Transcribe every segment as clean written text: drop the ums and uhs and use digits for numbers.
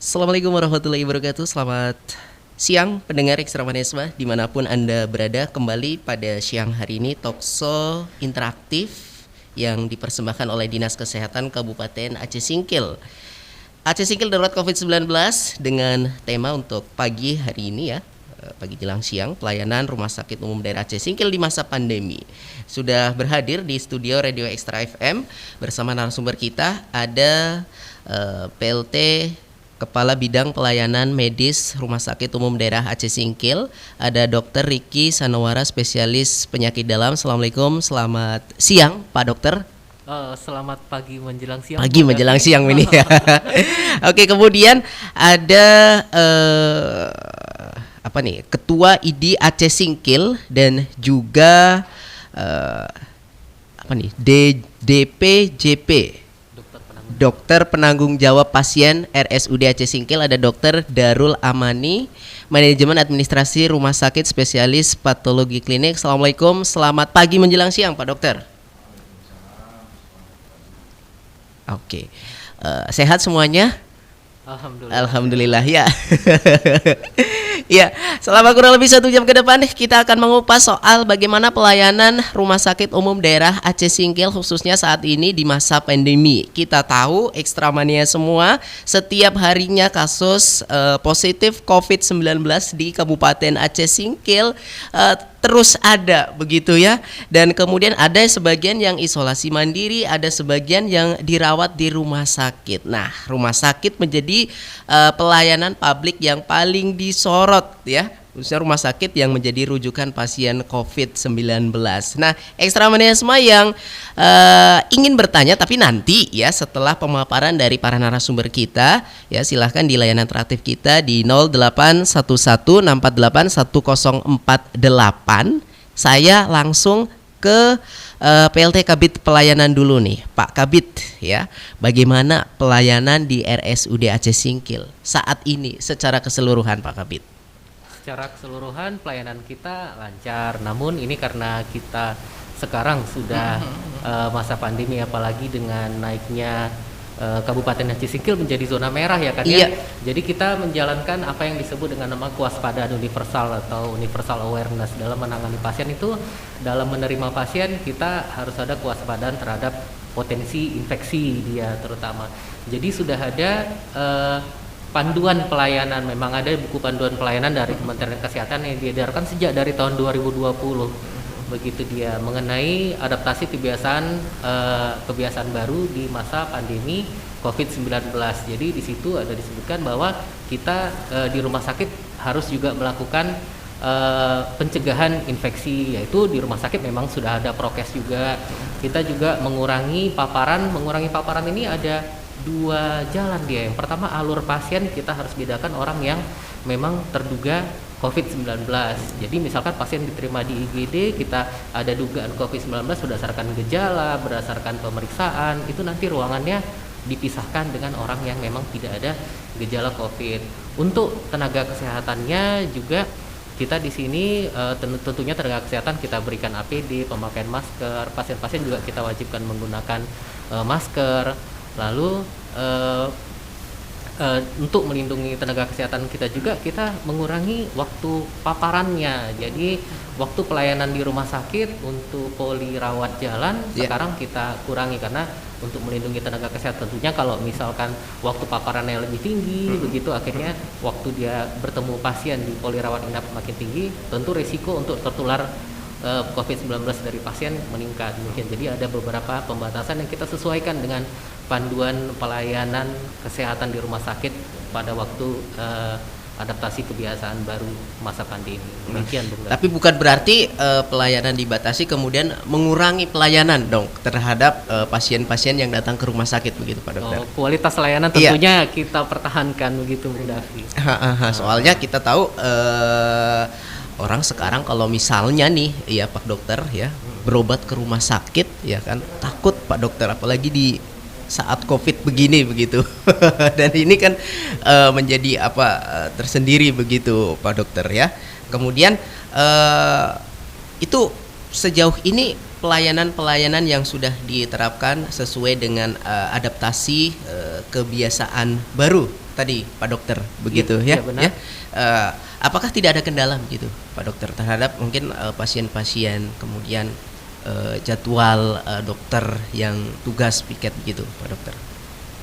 Assalamualaikum warahmatullahi wabarakatuh. Selamat siang pendengar Ekstra Manesma dimanapun Anda berada. Kembali pada siang hari ini Talkshow interaktif yang dipersembahkan oleh Dinas Kesehatan Kabupaten Aceh Singkil. Aceh Singkil darurat COVID-19 dengan tema untuk pagi hari ini ya, pagi jelang siang, pelayanan Rumah Sakit Umum Daerah Aceh Singkil di masa pandemi. Sudah berhadir di studio Radio Ekstra FM bersama narasumber kita ada PLT Kepala Bidang Pelayanan Medis Rumah Sakit Umum Daerah Aceh Singkil, ada Dr. Ricky Sanowara, spesialis penyakit dalam. Assalamualaikum, selamat siang Pak Dokter. Selamat pagi menjelang siang. Pagi menjelang siang ini ya. Oke, kemudian ada Ketua ID Aceh Singkil dan juga DPJP, Dokter Penanggung Jawab Pasien RSUD Aceh Singkil, ada Dokter Darul Amani, Manajemen Administrasi Rumah Sakit Spesialis Patologi Klinik. Assalamualaikum, selamat pagi menjelang siang Pak Dokter. Oke, sehat semuanya? Alhamdulillah ya. Ya, selama kurang lebih 1 jam ke depan kita akan mengupas soal bagaimana pelayanan Rumah Sakit Umum Daerah Aceh Singkil khususnya saat ini di masa pandemi. Kita tahu Ekstra Mania semua, setiap harinya kasus positif COVID-19 di Kabupaten Aceh Singkil terus ada begitu ya. Dan kemudian ada sebagian yang isolasi mandiri, ada sebagian yang dirawat di rumah sakit. Nah, rumah sakit menjadi pelayanan publik yang paling disorot ya, khususnya rumah sakit yang menjadi rujukan pasien COVID-19. Nah, Ekstra Manesma yang ingin bertanya tapi nanti ya setelah pemaparan dari para narasumber kita ya, silahkan di layanan interaktif kita di 0811648148. Saya langsung ke PLT Kabid Pelayanan dulu nih, Pak Kabid ya. Bagaimana pelayanan di RSUD Aceh Singkil saat ini secara keseluruhan, Pak Kabid? Secara keseluruhan pelayanan kita lancar. Namun ini karena kita sekarang sudah masa pandemi, apalagi dengan naiknya Kabupaten Aceh Singkil menjadi zona merah ya kan ya. Jadi kita menjalankan apa yang disebut dengan nama kewaspadaan universal atau universal awareness. Dalam menangani pasien itu, dalam menerima pasien kita harus ada kewaspadaan terhadap potensi infeksi dia terutama. Jadi sudah ada panduan pelayanan, memang ada buku panduan pelayanan dari Kementerian Kesehatan yang diedarkan sejak dari tahun 2020. Begitu dia mengenai adaptasi kebiasaan baru di masa pandemi COVID-19. Jadi di situ ada disebutkan bahwa kita di rumah sakit harus juga melakukan pencegahan infeksi, yaitu di rumah sakit memang sudah ada prokes juga. Kita juga mengurangi paparan ini ada 2 jalan dia. Yang pertama, alur pasien kita harus bedakan orang yang memang terduga COVID-19. Jadi misalkan pasien diterima di IGD, kita ada dugaan COVID-19 berdasarkan gejala, berdasarkan pemeriksaan, itu nanti ruangannya dipisahkan dengan orang yang memang tidak ada gejala COVID. Untuk tenaga kesehatannya juga kita di sini tentunya tenaga kesehatan kita berikan APD, pemakaian masker, pasien-pasien juga kita wajibkan menggunakan masker. Lalu untuk melindungi tenaga kesehatan kita juga, kita mengurangi waktu paparannya. Jadi waktu pelayanan di rumah sakit untuk poli rawat jalan sekarang kita kurangi, karena untuk melindungi tenaga kesehatan tentunya kalau misalkan waktu paparannya lebih tinggi begitu, akhirnya waktu dia bertemu pasien di poli rawat inap makin tinggi, tentu risiko untuk tertular COVID-19 dari pasien meningkat. Jadi ada beberapa pembatasan yang kita sesuaikan dengan panduan pelayanan kesehatan di rumah sakit pada waktu adaptasi kebiasaan baru masa pandemi. Demikian, Bung. Tapi bukan berarti pelayanan dibatasi kemudian mengurangi pelayanan dong terhadap pasien-pasien yang datang ke rumah sakit begitu, Pak Dokter. Kualitas layanan tentunya kita pertahankan begitu, Bung Davi. Soalnya kita tahu orang sekarang kalau misalnya nih ya Pak Dokter ya berobat ke rumah sakit ya kan takut Pak Dokter, apalagi di saat COVID begini begitu. Dan ini kan menjadi tersendiri begitu Pak Dokter ya. Kemudian itu sejauh ini pelayanan-pelayanan yang sudah diterapkan sesuai dengan adaptasi kebiasaan baru tadi Pak Dokter begitu ya. Iya, benar. Apakah tidak ada kendala gitu Pak Dokter terhadap mungkin pasien-pasien kemudian jadwal dokter yang tugas piket begitu Pak Dokter?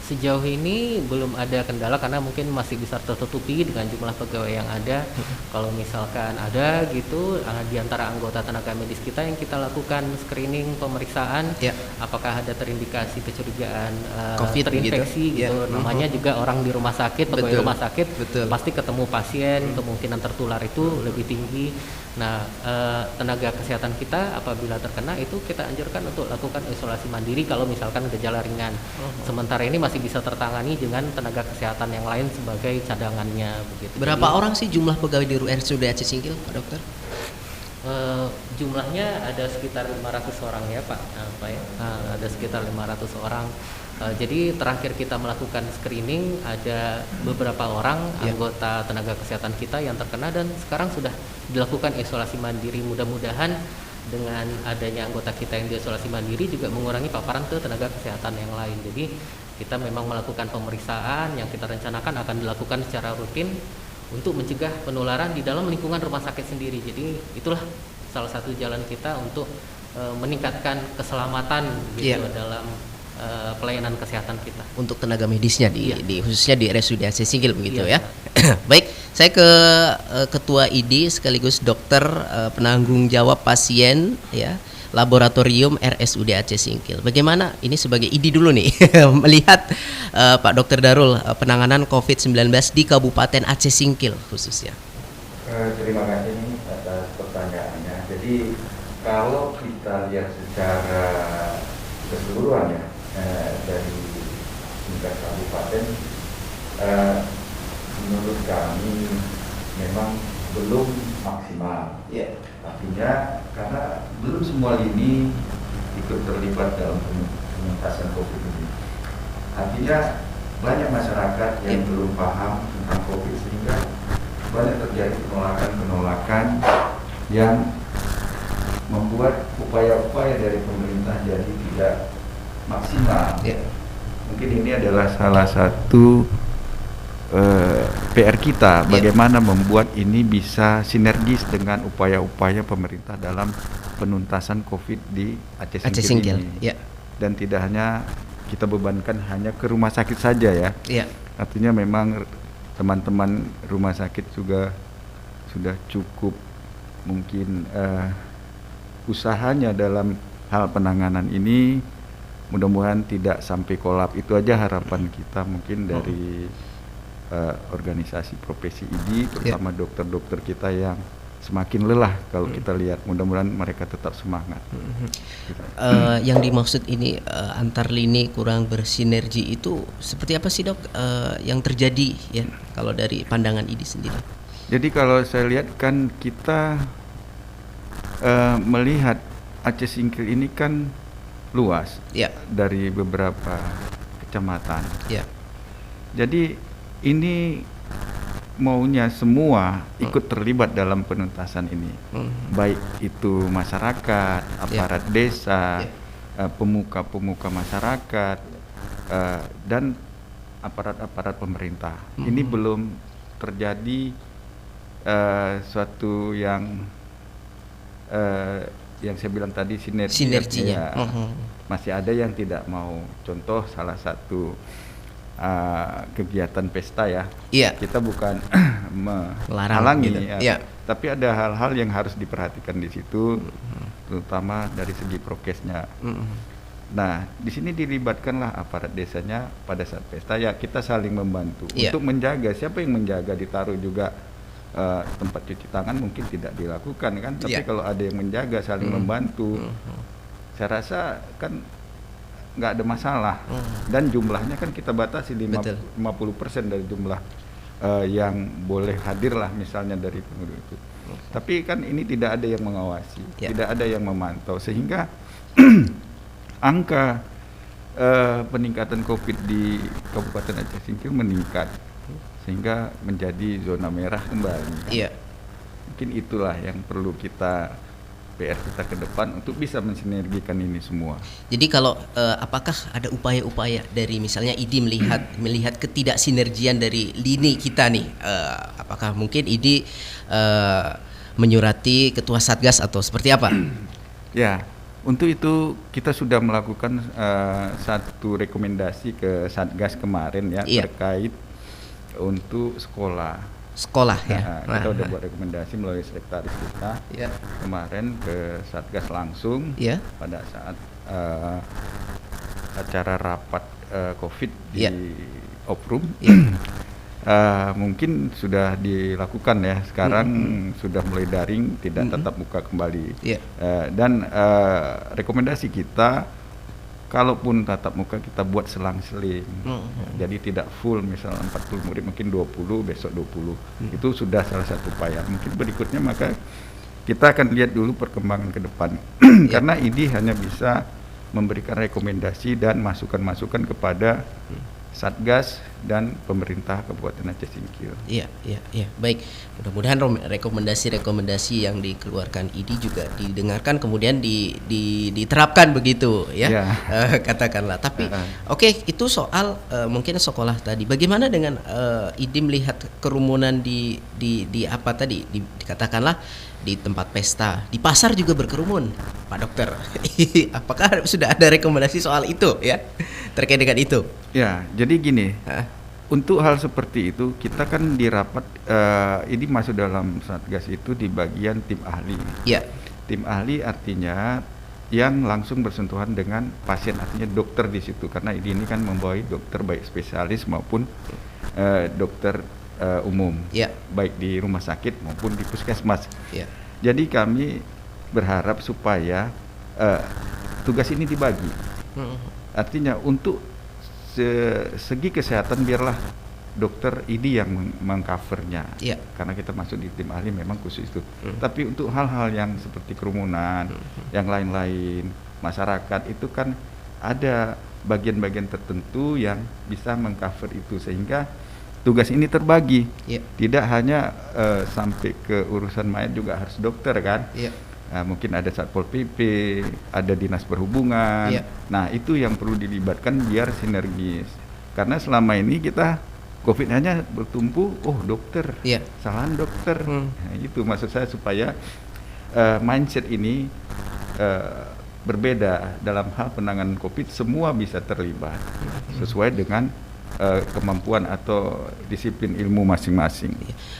Sejauh ini belum ada kendala karena mungkin masih bisa tertutupi dengan jumlah pegawai yang ada. Kalau misalkan ada gitu di antara anggota tenaga medis kita yang kita lakukan screening pemeriksaan, Ya. apakah ada terindikasi kecurigaan COVID terinfeksi gitu. gitu. Ya. Namanya juga orang di rumah sakit, pegawai Betul. rumah sakit, Betul. pasti ketemu pasien, kemungkinan tertular itu lebih tinggi. Nah, tenaga kesehatan kita apabila terkena itu kita anjurkan untuk lakukan isolasi mandiri kalau misalkan gejala ringan. Sementara ini masih bisa tertangani dengan tenaga kesehatan yang lain sebagai cadangannya begitu. Berapa Jadi, orang sih jumlah pegawai di RSUD Aceh Singkil Pak Dokter? jumlahnya ada sekitar 500 orang ya Pak, ada sekitar 500 orang. Jadi terakhir kita melakukan screening ada beberapa orang Ya. anggota tenaga kesehatan kita yang terkena dan sekarang sudah dilakukan isolasi mandiri. Mudah-mudahan dengan adanya anggota kita yang diisolasi mandiri juga mengurangi paparan ke tenaga kesehatan yang lain. Jadi kita memang melakukan pemeriksaan yang kita rencanakan akan dilakukan secara rutin untuk mencegah penularan di dalam lingkungan rumah sakit sendiri. Jadi itulah salah satu jalan kita untuk meningkatkan keselamatan gitu Iya. dalam pelayanan kesehatan kita. Untuk tenaga medisnya Iya. khususnya di RSUD Aceh Singkil begitu Iya. ya. Baik, saya ke Ketua ID sekaligus dokter penanggung jawab pasien ya Laboratorium RSUD Aceh Singkil. Bagaimana ini sebagai ID dulu nih melihat Pak Dokter Darul penanganan COVID-19 di Kabupaten Aceh Singkil khususnya. Terima kasih nih atas pertanyaannya. Jadi kalau kita lihat secara keseluruhan ya dari tingkat kabupaten, menurut kami memang belum maksimal. Ya. Artinya karena belum semua lini ikut terlibat dalam penuntasan COVID ini. Artinya banyak masyarakat yang belum paham tentang COVID sehingga banyak terjadi penolakan-penolakan yang membuat upaya-upaya dari pemerintah jadi tidak maksimal. Ya. Mungkin ini adalah salah satu PR kita, bagaimana membuat ini bisa sinergis dengan upaya-upaya pemerintah dalam penuntasan COVID di Aceh Singkil ini. Ya. Dan tidak hanya kita bebankan hanya ke rumah sakit saja ya. Ya. Artinya memang teman-teman rumah sakit juga sudah cukup mungkin usahanya dalam hal penanganan ini mudah-mudahan tidak sampai kolap. Itu aja harapan kita mungkin dari organisasi profesi ID, terutama dokter-dokter kita yang semakin lelah kalau kita lihat. Mudah-mudahan mereka tetap semangat. Yang dimaksud ini antar lini kurang bersinergi itu seperti apa sih dok yang terjadi ya kalau dari pandangan ID sendiri? Jadi kalau saya lihat kan kita melihat Aceh Singkil ini kan luas Ya. dari beberapa kecamatan. Ya. Jadi ini maunya semua ikut terlibat dalam penuntasan ini, baik itu masyarakat, aparat desa, pemuka-pemuka masyarakat, dan aparat-aparat pemerintah. Ini belum terjadi suatu yang saya bilang tadi Sinerginya. ya. Masih ada yang tidak mau. Contoh salah satu kegiatan pesta ya. Iya. Kita bukan Melarang menghalangi gitu. ya. Iya. Tapi ada hal-hal yang harus diperhatikan di situ, terutama dari segi prokesnya. Nah, di sini dilibatkanlah aparat desanya pada saat pesta ya, kita saling membantu untuk menjaga. Siapa yang menjaga, ditaruh juga tempat cuci tangan mungkin tidak dilakukan kan, tapi kalau ada yang menjaga saling membantu, saya rasa kan nggak ada masalah. Dan jumlahnya kan kita batasi 50% dari jumlah yang boleh hadir lah misalnya dari penduduk itu. Tapi kan ini tidak ada yang mengawasi, tidak ada yang memantau, sehingga angka peningkatan COVID di Kabupaten Aceh Singkil meningkat sehingga menjadi zona merah kembali. Iya. Mungkin itulah yang perlu kita PR kita ke depan untuk bisa mensinergikan ini semua. Jadi kalau apakah ada upaya-upaya dari misalnya IDI melihat ketidaksinergian dari lini kita nih, apakah mungkin IDI menyurati ketua Satgas atau seperti apa? Ya, untuk itu kita sudah melakukan satu rekomendasi ke Satgas kemarin ya, Iya. terkait untuk sekolah. Sekolah ya. Kita udah buat rekomendasi melalui sekretaris kita Ya. kemarin ke Satgas langsung Ya. pada saat acara rapat COVID di Ya. Oprum. Ya. Mungkin sudah dilakukan ya sekarang, sudah mulai daring, tidak tatap muka kembali. Ya. Dan rekomendasi kita, kalaupun tatap muka kita buat selang-seling. Jadi tidak full, misal 40 murid mungkin 20, besok 20. Itu sudah salah satu upaya. Mungkin berikutnya maka kita akan lihat dulu perkembangan ke depan. Karena IDI hanya bisa memberikan rekomendasi dan masukan-masukan kepada Satgas dan pemerintah Kabupaten Aceh Singkil. Iya, iya, iya. Baik. Mudah-mudahan rekomendasi-rekomendasi yang dikeluarkan IDI juga didengarkan kemudian diterapkan begitu ya. Ya. Katakanlah. Tapi oke, itu soal mungkin sekolah tadi. Bagaimana dengan IDI melihat kerumunan di apa tadi? Dikatakanlah di tempat pesta, di pasar juga berkerumun, Pak Dokter. Apakah sudah ada rekomendasi soal itu ya? Terkait dengan itu? Ya, jadi gini. Untuk hal seperti itu kita kan di rapat ini masuk dalam Satgas itu di bagian tim ahli. Ya. Tim ahli artinya yang langsung bersentuhan dengan pasien, artinya dokter di situ, karena ini kan membawa dokter baik spesialis maupun dokter umum, Ya. baik di rumah sakit maupun di puskesmas. Ya. Jadi kami berharap supaya tugas ini dibagi. Artinya untuk segi kesehatan biarlah dokter IDI yang mengcovernya, Iya. karena kita masuk di tim ahli memang khusus itu. Tapi untuk hal-hal yang seperti kerumunan, yang lain-lain, masyarakat itu kan ada bagian-bagian tertentu yang bisa mengcover itu, sehingga tugas ini terbagi. Iya. Tidak hanya sampai ke urusan mayat juga harus dokter kan. Iya. Mungkin ada Satpol PP, ada Dinas Perhubungan. Iya. Nah, itu yang perlu dilibatkan biar sinergis. Karena selama ini kita COVID hanya bertumpu, dokter, Iya. kesalahan dokter. Nah, itu maksud saya supaya mindset ini berbeda dalam hal penanganan COVID, semua bisa terlibat sesuai dengan kemampuan atau disiplin ilmu masing-masing.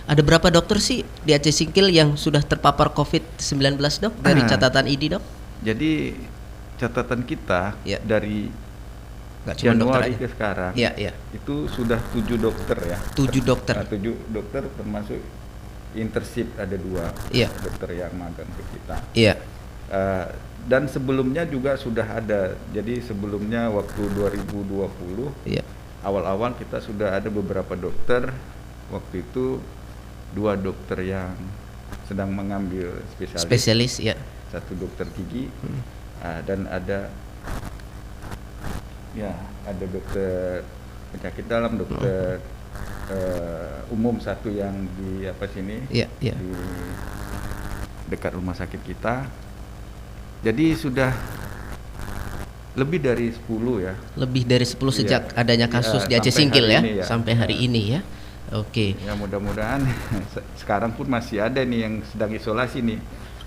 Ada berapa dokter sih di Aceh Singkil yang sudah terpapar COVID-19 dok? Dari catatan IDI dok? Jadi catatan kita Ya. dari Nggak cuma dokter Januari aja. ke sekarang Iya, iya. itu sudah 7 dokter ya. 7 dokter. 7 dokter termasuk internship ada 2 Iya. dokter yang magang ke kita. Iya. Dan sebelumnya juga sudah ada. Jadi sebelumnya waktu 2020 Iya. awal-awal kita sudah ada beberapa dokter. Waktu itu 2 dokter yang sedang mengambil Spesialis ya. 1 dokter gigi dan ada dokter penyakit dalam, dokter umum 1 yang di sini. Iya, iya. Di dekat rumah sakit kita. Jadi sudah lebih dari 10 ya. Lebih dari 10 sejak adanya kasus di Aceh sampai Singkil hari ya, ini ya. sampai hari ini ya. Oke. Ya mudah-mudahan sekarang pun masih ada nih yang sedang isolasi nih.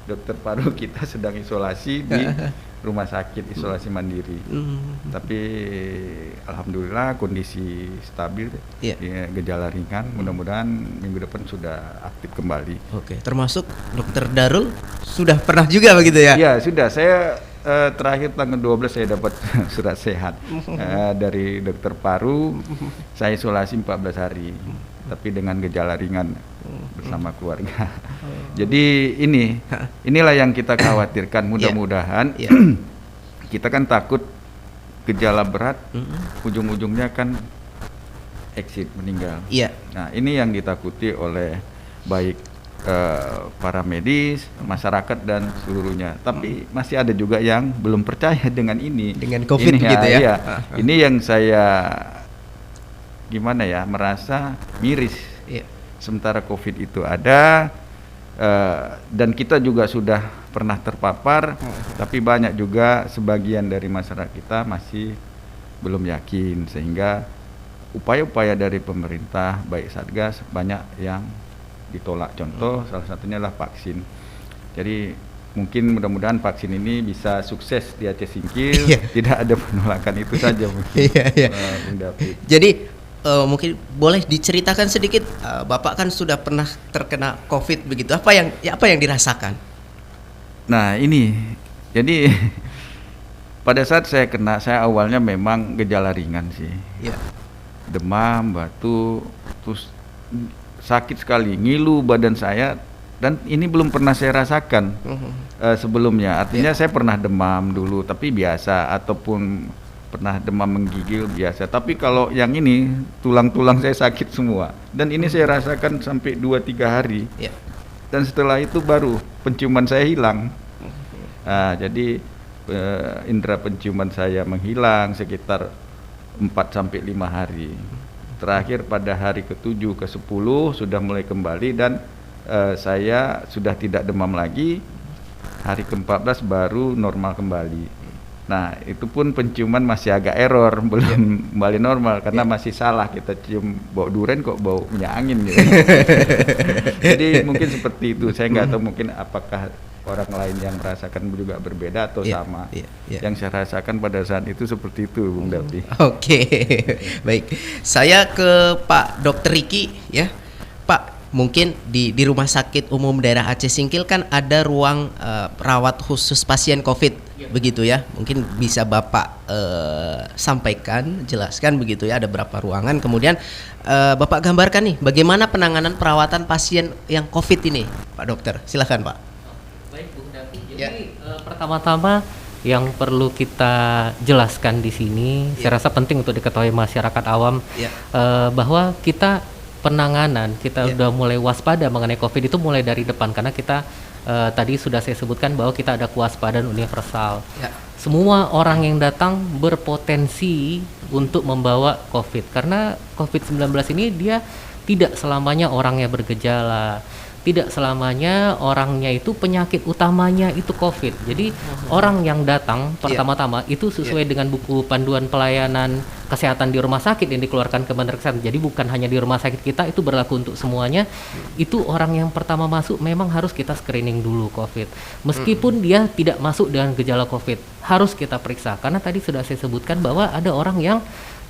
Dokter paru kita sedang isolasi di rumah sakit isolasi mandiri. Tapi alhamdulillah kondisi stabil, Iya. ya, gejala ringan. Mudah-mudahan minggu depan sudah aktif kembali. Oke, termasuk Dokter Darul sudah pernah juga begitu ya? Ya sudah, saya terakhir tanggal 12 saya dapat surat sehat dari dokter paru. Saya isolasi 14 hari, tapi dengan gejala ringan bersama keluarga. Jadi inilah yang kita khawatirkan. Mudah-mudahan Iya. kita kan takut gejala berat, ujung-ujungnya kan exit, meninggal. Iya. Nah, ini yang ditakuti oleh baik para medis, masyarakat dan seluruhnya. Tapi masih ada juga yang belum percaya dengan ini. Dengan COVID ini, gitu ya. Iya. Ini yang saya merasa miris. Iya. Sementara COVID itu ada dan kita juga sudah pernah terpapar, tapi banyak juga sebagian dari masyarakat kita masih belum yakin, sehingga upaya-upaya dari pemerintah baik Satgas banyak yang ditolak. Contoh salah satunya adalah vaksin. Jadi mungkin mudah-mudahan vaksin ini bisa sukses di Aceh Singkil, tidak ada penolakan itu saja mungkin. Bung David. Jadi mungkin boleh diceritakan sedikit, Bapak kan sudah pernah terkena COVID begitu. Apa yang dirasakan? Nah ini, jadi pada saat saya kena, saya awalnya memang gejala ringan sih, demam, batuk, terus sakit sekali, ngilu badan saya, dan ini belum pernah saya rasakan sebelumnya. Artinya saya pernah demam dulu, tapi biasa, ataupun pernah demam menggigil biasa. Tapi kalau yang ini tulang-tulang saya sakit semua, dan ini saya rasakan sampai 2-3 hari. Dan setelah itu baru penciuman saya hilang. Nah, jadi indera penciuman saya menghilang sekitar 4-5 hari. Terakhir pada hari ke-7 ke-10 sudah mulai kembali, dan saya sudah tidak demam lagi. Hari ke-14 baru normal kembali. Nah, itu pun penciuman masih agak error, belum kembali normal karena masih salah, kita cium bau durian kok bau minyak angin gitu. Jadi mungkin seperti itu. Saya nggak tahu mungkin apakah orang lain yang merasakan juga berbeda atau sama. Yang saya rasakan pada saat itu seperti itu, Bung Davi. Oke. Baik. Saya ke Pak Dr. Riki ya. Pak, mungkin di Rumah Sakit Umum Daerah Aceh Singkil kan ada ruang rawat khusus pasien COVID begitu ya. Mungkin bisa Bapak sampaikan, jelaskan begitu ya, ada berapa ruangan. Kemudian Bapak gambarkan nih bagaimana penanganan perawatan pasien yang COVID ini, Pak Dokter. Silakan, Pak. Baik, Bung Davi. Jadi pertama-tama yang perlu kita jelaskan di sini, saya rasa penting untuk diketahui masyarakat awam bahwa kita penanganan kita udah mulai waspada mengenai COVID itu mulai dari depan, karena kita tadi sudah saya sebutkan bahwa kita ada kewaspadaan universal. Semua orang yang datang berpotensi untuk membawa COVID, karena COVID-19 ini dia tidak selamanya orangnya bergejala, tidak selamanya orangnya itu penyakit utamanya itu COVID. Jadi orang yang datang pertama-tama itu sesuai dengan buku panduan pelayanan kesehatan di rumah sakit yang dikeluarkan Kementerian Kesehatan. Jadi bukan hanya di rumah sakit kita, itu berlaku untuk semuanya. Itu orang yang pertama masuk memang harus kita screening dulu COVID. Meskipun dia tidak masuk dengan gejala COVID, harus kita periksa. Karena tadi sudah saya sebutkan bahwa ada orang yang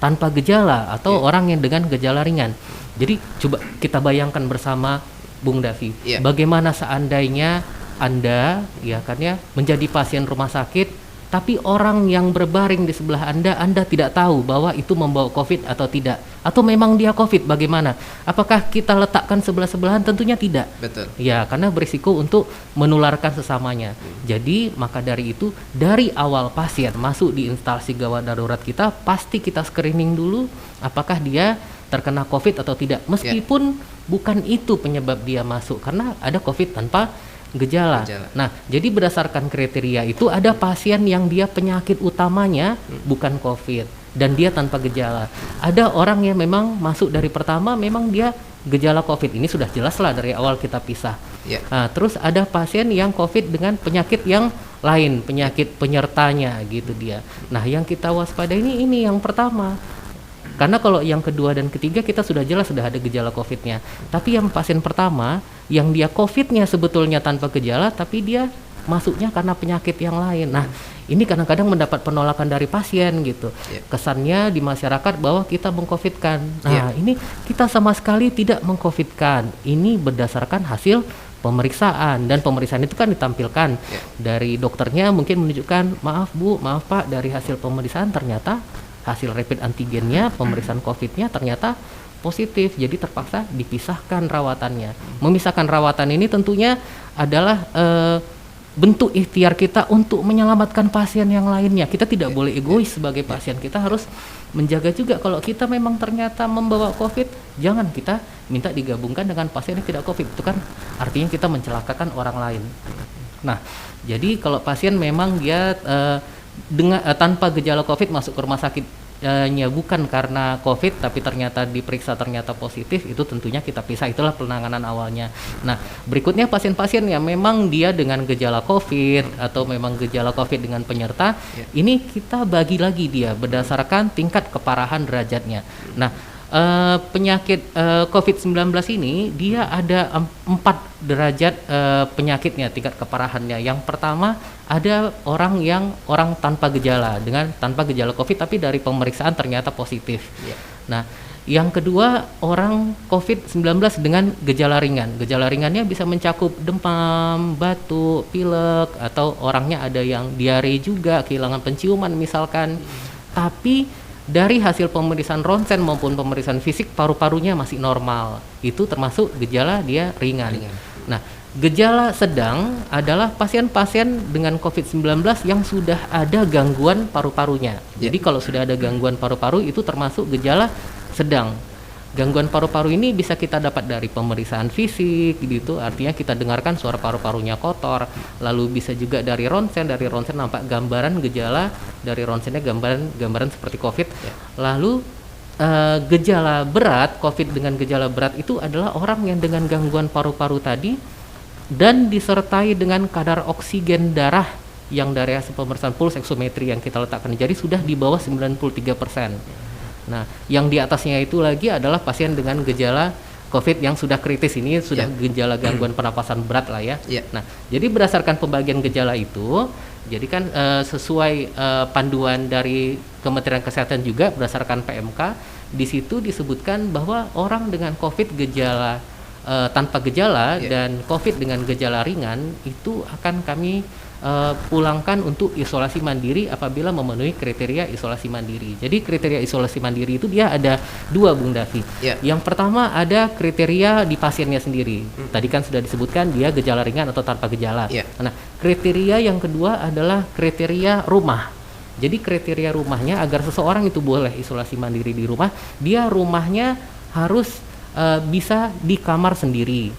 tanpa gejala atau orang yang dengan gejala ringan. Jadi coba kita bayangkan bersama, Bung Davi, bagaimana seandainya Anda menjadi pasien rumah sakit, tapi orang yang berbaring di sebelah Anda tidak tahu bahwa itu membawa COVID atau tidak, atau memang dia COVID, bagaimana? Apakah kita letakkan sebelah-sebelahan? Tentunya tidak. Betul. Ya, karena berisiko untuk menularkan sesamanya. Jadi maka dari itu, dari awal pasien masuk di instalasi gawat darurat kita, pasti kita screening dulu apakah dia terkena COVID atau tidak, meskipun bukan itu penyebab dia masuk, karena ada COVID tanpa gejala. Nah, jadi berdasarkan kriteria itu ada pasien yang dia penyakit utamanya bukan COVID dan dia tanpa gejala. Ada orang yang memang masuk dari pertama memang dia gejala COVID, ini sudah jelas lah dari awal kita pisah. Nah, terus ada pasien yang COVID dengan penyakit yang lain, penyakit penyertanya gitu dia. Nah, yang kita waspada ini yang pertama. Karena kalau yang kedua dan ketiga kita sudah jelas sudah ada gejala COVID-nya. Tapi yang pasien pertama, yang dia COVID-nya sebetulnya tanpa gejala, tapi dia masuknya karena penyakit yang lain. Nah, ini kadang-kadang mendapat penolakan dari pasien gitu. Kesannya di masyarakat bahwa kita meng-COVID-kan. Nah, ini kita sama sekali tidak meng-COVID-kan. Ini berdasarkan hasil pemeriksaan, dan pemeriksaan itu kan ditampilkan dari dokternya, mungkin menunjukkan, maaf Bu, maaf Pak, dari hasil pemeriksaan ternyata hasil rapid antigennya, pemeriksaan COVID-nya ternyata positif, jadi terpaksa dipisahkan rawatannya. Memisahkan rawatan ini tentunya adalah bentuk ikhtiar kita untuk menyelamatkan pasien yang lainnya. Kita tidak boleh egois sebagai pasien, kita harus menjaga juga kalau kita memang ternyata membawa COVID, jangan kita minta digabungkan dengan pasien yang tidak COVID. Itu kan artinya kita mencelakakan orang lain. Nah, jadi kalau pasien memang dia dengan tanpa gejala COVID masuk ke rumah sakit bukan karena COVID tapi ternyata diperiksa ternyata positif, itu tentunya kita pisah, itulah penanganan awalnya. Nah, berikutnya pasien-pasien yang memang dia dengan gejala COVID atau memang gejala COVID dengan penyerta, ini kita bagi lagi dia berdasarkan tingkat keparahan derajatnya. Nah, penyakit COVID-19 ini dia ada 4 derajat penyakitnya, tingkat keparahannya. Yang pertama ada orang tanpa gejala, dengan tanpa gejala COVID tapi dari pemeriksaan ternyata positif. Nah, yang kedua orang COVID-19 dengan gejala ringan. Gejala ringannya bisa mencakup demam, batuk, pilek, atau orangnya ada yang diare juga, kehilangan penciuman misalkan. Tapi dari hasil pemeriksaan ronsen maupun pemeriksaan fisik paru-parunya masih normal. Itu termasuk gejala dia ringan. Nah, gejala sedang adalah pasien-pasien dengan COVID-19 yang sudah ada gangguan paru-parunya. Jadi kalau sudah ada gangguan paru-paru itu termasuk gejala sedang. Gangguan paru-paru ini bisa kita dapat dari pemeriksaan fisik gitu, artinya kita dengarkan suara paru-parunya kotor. Lalu bisa juga dari ronsen nampak gambaran gejala, dari ronsennya gambaran seperti COVID. Lalu gejala berat, COVID dengan gejala berat itu adalah orang yang dengan gangguan paru-paru tadi dan disertai dengan kadar oksigen darah yang dari hasil pemeriksaan pulse oximetry yang kita letakkan di jari sudah di bawah 93%. Nah, yang di atasnya itu lagi adalah pasien dengan gejala COVID yang sudah kritis, ini sudah gejala gangguan pernapasan berat lah ya. Nah, jadi berdasarkan pembagian gejala itu, jadi kan sesuai panduan dari Kementerian Kesehatan juga berdasarkan PMK, di situ disebutkan bahwa orang dengan COVID gejala tanpa gejala dan COVID dengan gejala ringan itu akan kami pulangkan untuk isolasi mandiri apabila memenuhi kriteria isolasi mandiri. Jadi kriteria isolasi mandiri itu dia ada 2, Bung Davi. Yang pertama ada kriteria di pasiennya sendiri. Tadi kan sudah disebutkan dia gejala ringan atau tanpa gejala. Nah, kriteria yang kedua adalah kriteria rumah. Jadi kriteria rumahnya agar seseorang itu boleh isolasi mandiri di rumah, dia rumahnya harus bisa di kamar sendiri,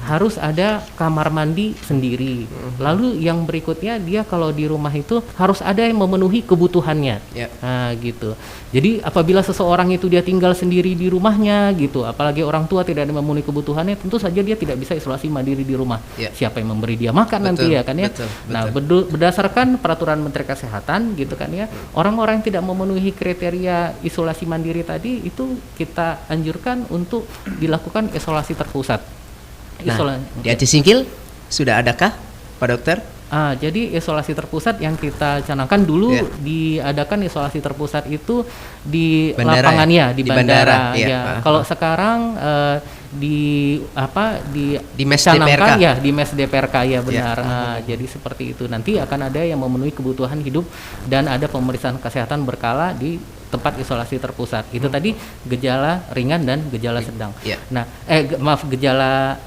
harus ada kamar mandi sendiri. Lalu yang berikutnya dia kalau di rumah itu harus ada yang memenuhi kebutuhannya. Nah, gitu. Jadi apabila seseorang itu dia tinggal sendiri di rumahnya gitu, apalagi orang tua tidak ada memenuhi kebutuhannya, tentu saja dia tidak bisa isolasi mandiri di rumah. Siapa yang memberi dia makan nanti ya kan ya. Nah, berdasarkan peraturan Menteri Kesehatan gitu kan ya, orang-orang yang tidak memenuhi kriteria isolasi mandiri tadi itu kita anjurkan untuk dilakukan isolasi terpusat. Di Aceh Singkil sudah adakah, Pak Dokter? Jadi isolasi terpusat yang kita canangkan dulu diadakan isolasi terpusat itu di bandara, lapangannya, di bandara. Kalau sekarang di mes canangkan DPRK. Di mes DPRK ya benar. Jadi seperti itu. Nanti akan ada yang memenuhi kebutuhan hidup dan ada pemeriksaan kesehatan berkala di tempat isolasi terpusat. Itu tadi gejala ringan dan gejala sedang. Nah, gejala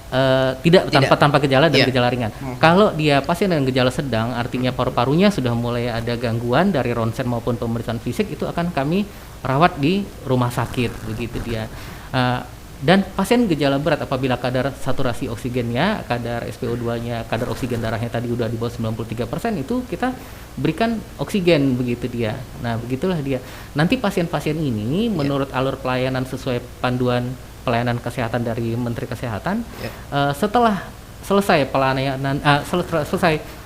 tanpa gejala dan gejala ringan. Kalau dia pasien dengan gejala sedang, artinya paru-parunya sudah mulai ada gangguan dari ronsen maupun pemeriksaan fisik, itu akan kami rawat di rumah sakit begitu dia. Dan pasien gejala berat apabila kadar saturasi oksigennya, kadar SpO2-nya, kadar oksigen darahnya tadi udah di bawah 93%, itu kita berikan oksigen begitu dia. Nah, begitulah dia. Nanti pasien-pasien ini menurut alur pelayanan sesuai panduan pelayanan kesehatan dari Menteri Kesehatan, setelah selesai pelayanan selesai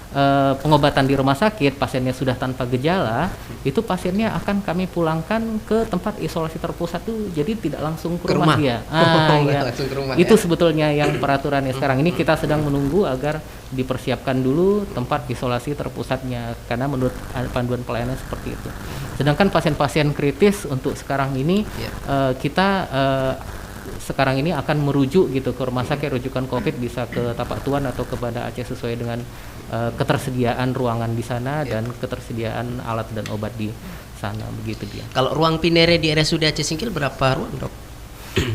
pengobatan di rumah sakit, pasiennya sudah tanpa gejala, itu pasiennya akan kami pulangkan ke tempat isolasi terpusat tuh, jadi tidak langsung ke rumah dia. Langsung ke rumah, itu sebetulnya yang peraturannya sekarang ini kita sedang menunggu agar dipersiapkan dulu tempat isolasi terpusatnya, karena menurut panduan pelayanan seperti itu. Sedangkan pasien-pasien kritis untuk sekarang ini kita sekarang ini akan merujuk gitu ke rumah sakit rujukan COVID, bisa ke Tapak Tuan atau kepada Aceh sesuai dengan ketersediaan ruangan di sana dan ketersediaan alat dan obat di sana begitu dia. Kalau ruang Pinere di RSUD Aceh Singkil berapa ruang, Dok?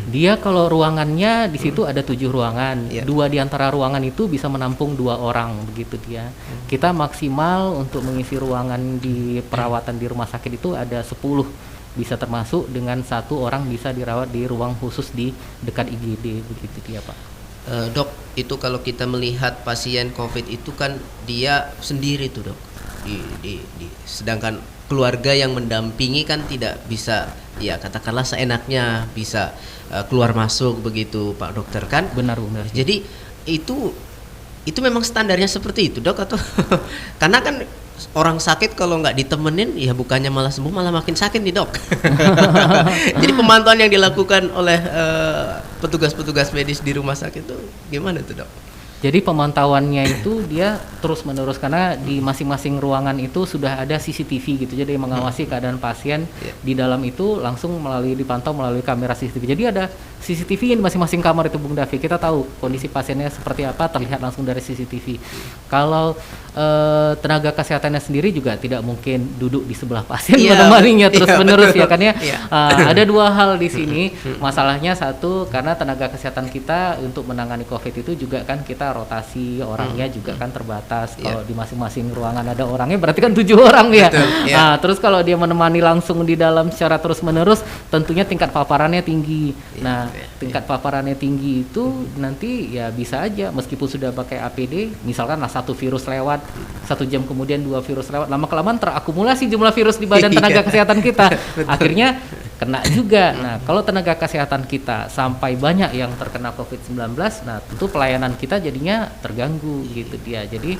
Dia kalau ruangannya di situ ada 7 ruangan. 2 di antara ruangan itu bisa menampung 2 orang begitu dia. Kita maksimal untuk mengisi ruangan di perawatan di rumah sakit itu ada 10. Bisa termasuk dengan 1 orang bisa dirawat di ruang khusus di dekat IGD begitu dia, Pak. Dok, itu kalau kita melihat pasien COVID itu kan dia sendiri tuh, Dok. Sedangkan keluarga yang mendampingi kan tidak bisa, ya katakanlah seenaknya bisa keluar masuk begitu Pak Dokter kan? Benar. Jadi itu memang standarnya seperti itu Dok atau karena kan orang sakit kalau nggak ditemenin ya bukannya malah sembuh malah makin sakit nih Dok. Jadi pemantauan yang dilakukan oleh petugas-petugas medis di rumah sakit itu gimana tuh Dok? Jadi pemantauannya itu dia terus menerus karena di masing-masing ruangan itu sudah ada CCTV gitu. Jadi mengawasi keadaan pasien di dalam itu langsung dipantau melalui kamera CCTV. Jadi ada CCTV di masing-masing kamar itu Bung Davi. Kita tahu kondisi pasiennya seperti apa terlihat langsung dari CCTV. Kalau tenaga kesehatannya sendiri juga tidak mungkin duduk di sebelah pasien menemaninya terus-menerus ya kan ya. Ada dua hal di sini. Masalahnya satu karena tenaga kesehatan kita untuk menangani COVID itu juga kan kita rotasi orangnya juga kan terbatas. Kalau di masing-masing ruangan ada orangnya berarti kan 7 orang ya. Nah, terus kalau dia menemani langsung di dalam secara terus-menerus tentunya tingkat paparannya tinggi. Nah, tingkat paparannya tinggi itu nanti ya bisa aja meskipun sudah pakai APD, misalkan lah 1 virus lewat 1 jam kemudian 2 virus lewat, lama-kelamaan terakumulasi jumlah virus di badan tenaga kesehatan kita. Akhirnya kena juga. Nah, kalau tenaga kesehatan kita sampai banyak yang terkena COVID-19, nah tentu pelayanan kita jadinya terganggu gitu dia. Jadi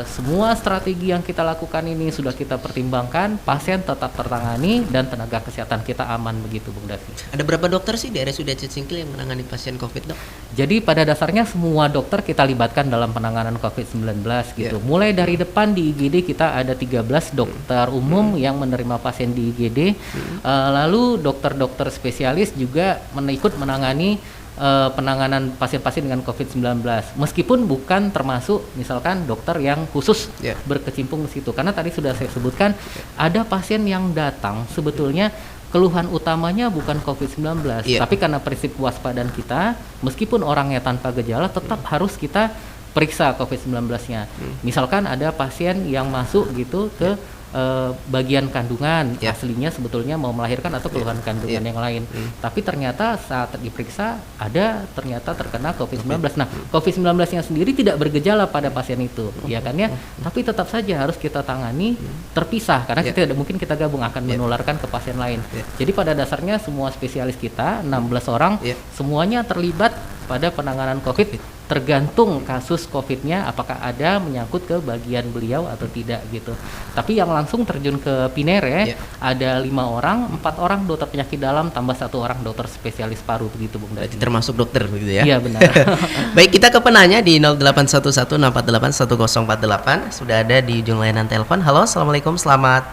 semua strategi yang kita lakukan ini sudah kita pertimbangkan, pasien tetap tertangani dan tenaga kesehatan kita aman begitu Bung Davi. Ada berapa dokter sih di RSUD Aceh Singkil yang menangani pasien COVID Dok? Jadi pada dasarnya semua dokter kita libatkan dalam penanganan COVID-19 gitu. Mulai dari depan di IGD kita ada 13 dokter umum yang menerima pasien di IGD. Lalu dokter-dokter spesialis juga ikut menangani penanganan pasien-pasien dengan COVID-19. Meskipun bukan termasuk misalkan dokter yang khusus berkecimpung di situ. Karena tadi sudah saya sebutkan ada pasien yang datang sebetulnya keluhan utamanya bukan COVID-19, tapi karena prinsip kewaspadaan kita, meskipun orangnya tanpa gejala tetap harus kita periksa COVID-19-nya. Misalkan ada pasien yang masuk gitu ke bagian kandungan, aslinya sebetulnya mau melahirkan atau keluhan kandungan yang lain, tapi ternyata saat diperiksa ada ternyata terkena COVID-19. Nah, COVID-19-nya sendiri tidak bergejala pada pasien itu, ya kan ya, tapi tetap saja harus kita tangani terpisah karena kita tidak mungkin kita gabung akan menularkan ke pasien lain. Jadi pada dasarnya semua spesialis kita 16 orang semuanya terlibat pada penanganan COVID, tergantung kasus COVID-nya apakah ada menyangkut ke bagian beliau atau tidak gitu. Tapi yang langsung terjun ke Pinere ada 5 orang, 4 orang dokter penyakit dalam tambah 1 orang dokter spesialis paru begitu Bung Davi. Termasuk dokter begitu ya? Iya benar. Baik, kita ke penanya di 0811648148 sudah ada di ujung layanan telepon. Halo, assalamualaikum, selamat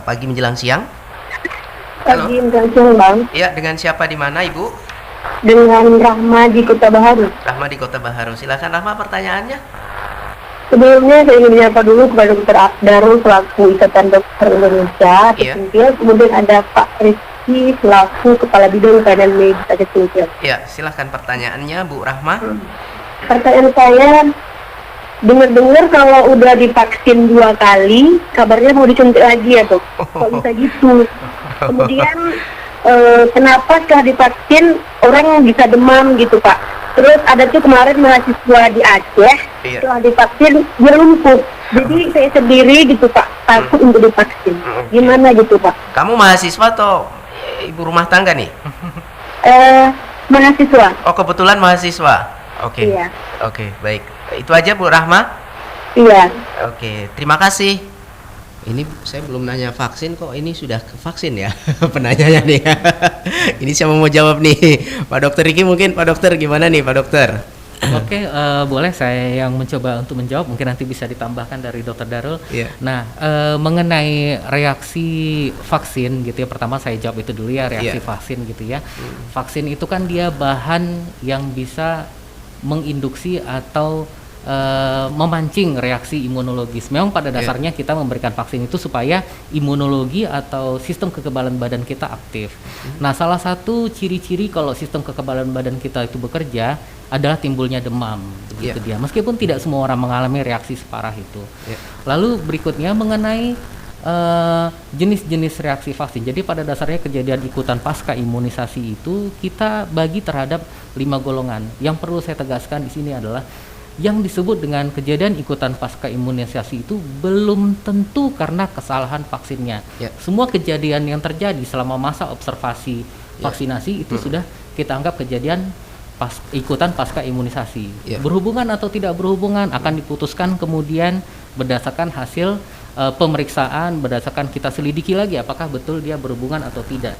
pagi menjelang siang. Pagi menjelang siang Bang. Iya, dengan siapa di mana Ibu? Dengan Rahma di Kota Baharu. Rahma di Kota Baharu. Silakan Rahma, pertanyaannya. Sebelumnya saya ingin menyapa dulu kepada Dr. Darul selaku Ikatan Dokter Indonesia Aceh Singkil. Kemudian ada Pak Rizky selaku Kepala Bidang Pelayanan Medis Aceh Singkil. Ya, silakan pertanyaannya Bu Rahma. Pertanyaan saya, dengar-dengar kalau udah divaksin 2 kali, kabarnya mau disuntik lagi ya Dok? Kok bisa gitu? Kemudian kenapa setelah divaksin orang bisa demam gitu Pak? Terus ada tuh kemarin mahasiswa di Aceh setelah divaksin dia lumpuh. Jadi saya sendiri gitu Pak takut untuk divaksin. Gimana gitu Pak? Kamu mahasiswa atau ibu rumah tangga nih? Mahasiswa. Oh, kebetulan mahasiswa. Oke. Iya. Oke, baik. Itu aja Bu Rahma. Iya. Oke, terima kasih. Ini saya belum nanya vaksin kok ini sudah ke vaksin ya penanyanya nih. Ini siapa mau jawab nih? Pak Dokter Riki mungkin. Pak Dokter gimana nih Pak Dokter? Oke, boleh saya yang mencoba untuk menjawab, mungkin nanti bisa ditambahkan dari Dokter Darul. Nah, mengenai reaksi vaksin gitu ya, pertama saya jawab itu dulu ya, reaksi vaksin gitu ya. Vaksin itu kan dia bahan yang bisa menginduksi atau memancing reaksi imunologis. Memang pada dasarnya kita memberikan vaksin itu supaya imunologi atau sistem kekebalan badan kita aktif. Nah, salah satu ciri-ciri kalau sistem kekebalan badan kita itu bekerja adalah timbulnya demam, begitu dia. Meskipun tidak semua orang mengalami reaksi separah itu. Lalu berikutnya mengenai jenis-jenis reaksi vaksin. Jadi pada dasarnya kejadian ikutan pasca imunisasi itu kita bagi terhadap 5 golongan. Yang perlu saya tegaskan di sini adalah yang disebut dengan kejadian ikutan pasca imunisasi itu belum tentu karena kesalahan vaksinnya. Semua kejadian yang terjadi selama masa observasi vaksinasi itu sudah kita anggap kejadian ikutan pasca imunisasi. Berhubungan atau tidak berhubungan akan diputuskan kemudian berdasarkan hasil pemeriksaan, berdasarkan kita selidiki lagi apakah betul dia berhubungan atau tidak.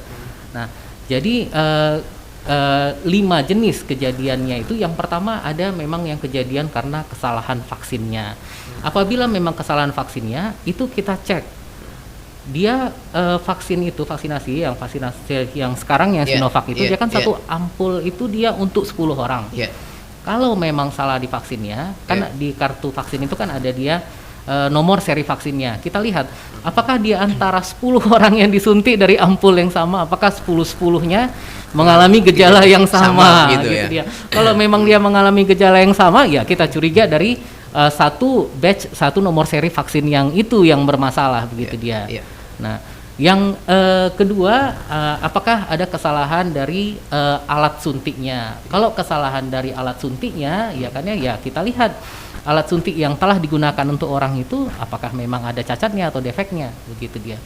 Nah, jadi 5 jenis kejadiannya itu, yang pertama ada memang yang kejadian karena kesalahan vaksinnya. Apabila memang kesalahan vaksinnya itu kita cek dia vaksinasi yang sekarang yang Sinovac itu dia kan satu ampul itu dia untuk 10 orang. Kalau memang salah di vaksinnya, kan di kartu vaksin itu kan ada dia nomor seri vaksinnya. Kita lihat apakah di antara 10 orang yang disuntik dari ampul yang sama, apakah 10-10-nya mengalami gejala yang sama gitu dia. Kalau memang dia mengalami gejala yang sama, ya kita curiga dari satu nomor seri vaksin yang itu yang bermasalah begitu dia. Nah, yang kedua, apakah ada kesalahan dari alat suntiknya? Kalau kesalahan dari alat suntiknya, ya kan ya kita lihat alat suntik yang telah digunakan untuk orang itu apakah memang ada cacatnya atau defeknya begitu dia.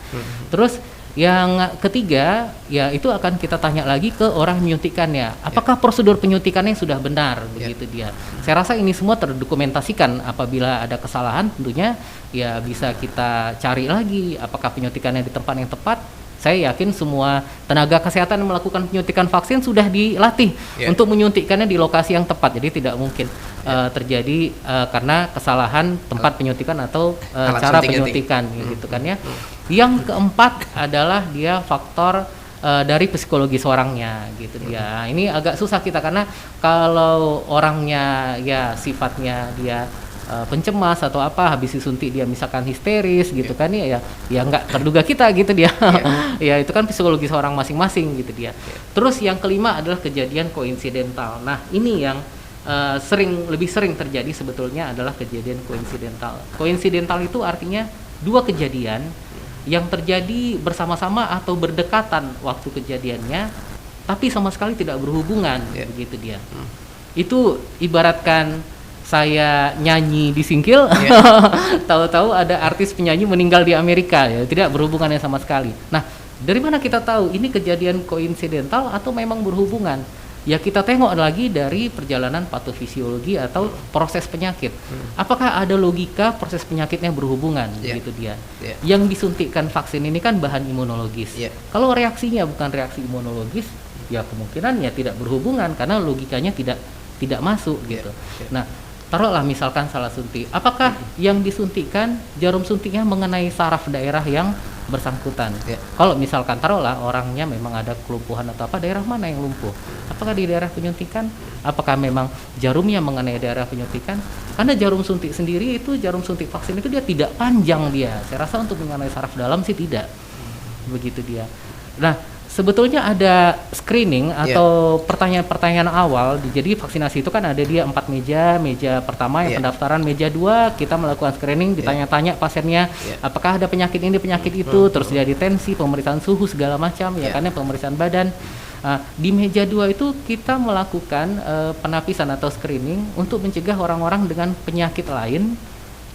Terus yang ketiga, ya itu akan kita tanya lagi ke orang menyuntikannya. Apakah prosedur penyuntikannya sudah benar begitu dia. Saya rasa ini semua terdokumentasikan. Apabila ada kesalahan tentunya ya bisa kita cari lagi apakah penyuntikannya di tempat yang tepat. Saya yakin semua tenaga kesehatan yang melakukan penyuntikan vaksin sudah dilatih untuk menyuntikkannya di lokasi yang tepat. Jadi tidak mungkin terjadi karena kesalahan tempat penyuntikan atau cara penyuntikan gitu kan ya. Yang keempat adalah dia faktor dari psikologis orangnya gitu dia. Ini agak susah kita karena kalau orangnya ya sifatnya dia pencemas atau apa, habis disuntik dia misalkan histeris gitu kan ya nggak terduga kita gitu dia. Ya itu kan psikologis orang masing-masing gitu dia. Terus yang kelima adalah kejadian koinsidental. Nah ini yang lebih sering terjadi sebetulnya adalah kejadian koinsidental. Koinsidental itu artinya dua kejadian yang terjadi bersama-sama atau berdekatan waktu kejadiannya, tapi sama sekali tidak berhubungan begitu dia. Itu ibaratkan saya nyanyi di Singkil, tahu-tahu ada artis penyanyi meninggal di Amerika, ya tidak berhubungannya sama sekali. Nah, dari mana kita tahu ini kejadian koinsidental atau memang berhubungan? Ya kita tengok lagi dari perjalanan patofisiologi atau proses penyakit. Apakah ada logika proses penyakitnya berhubungan gitu dia. Yang disuntikkan vaksin ini kan bahan imunologis. Kalau reaksinya bukan reaksi imunologis, ya kemungkinan ya tidak berhubungan karena logikanya tidak masuk gitu. Nah, taruhlah misalkan salah suntik. Apakah yang disuntikkan jarum suntiknya mengenai saraf daerah yang bersangkutan? Kalau misalkan taruhlah orangnya memang ada kelumpuhan atau apa, daerah mana yang lumpuh? Apakah di daerah penyuntikan? Apakah memang jarumnya mengenai daerah penyuntikan? Karena jarum suntik sendiri itu, jarum suntik vaksin itu dia tidak panjang dia. Saya rasa untuk mengenai saraf dalam sih tidak. Begitu dia. Nah, sebetulnya ada screening atau pertanyaan-pertanyaan awal. Jadi vaksinasi itu kan ada dia 4 meja pertama yang pendaftaran, meja 2 kita melakukan screening, ditanya-tanya pasiennya apakah ada penyakit ini, penyakit itu, terus dia tensi, pemeriksaan suhu segala macam ya karena pemeriksaan badan. Di meja 2 itu kita melakukan penapisan atau screening untuk mencegah orang-orang dengan penyakit lain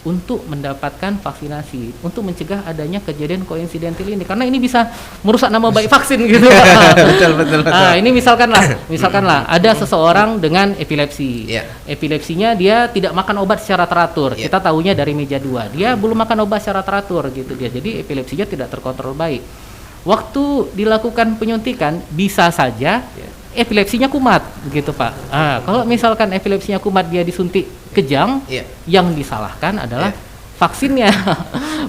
untuk mendapatkan vaksinasi, untuk mencegah adanya kejadian koinsidental ini, karena ini bisa merusak nama baik vaksin gitu. betul. Ini misalkanlah ada seseorang dengan epilepsi. Epilepsinya dia tidak makan obat secara teratur. Kita tahunya dari meja 2. Dia belum makan obat secara teratur gitu dia. Jadi epilepsinya tidak terkontrol baik. Waktu dilakukan penyuntikan bisa saja epilepsinya kumat begitu Pak. Kalau misalkan epilepsinya kumat dia disuntik kejang, yang disalahkan adalah vaksinnya.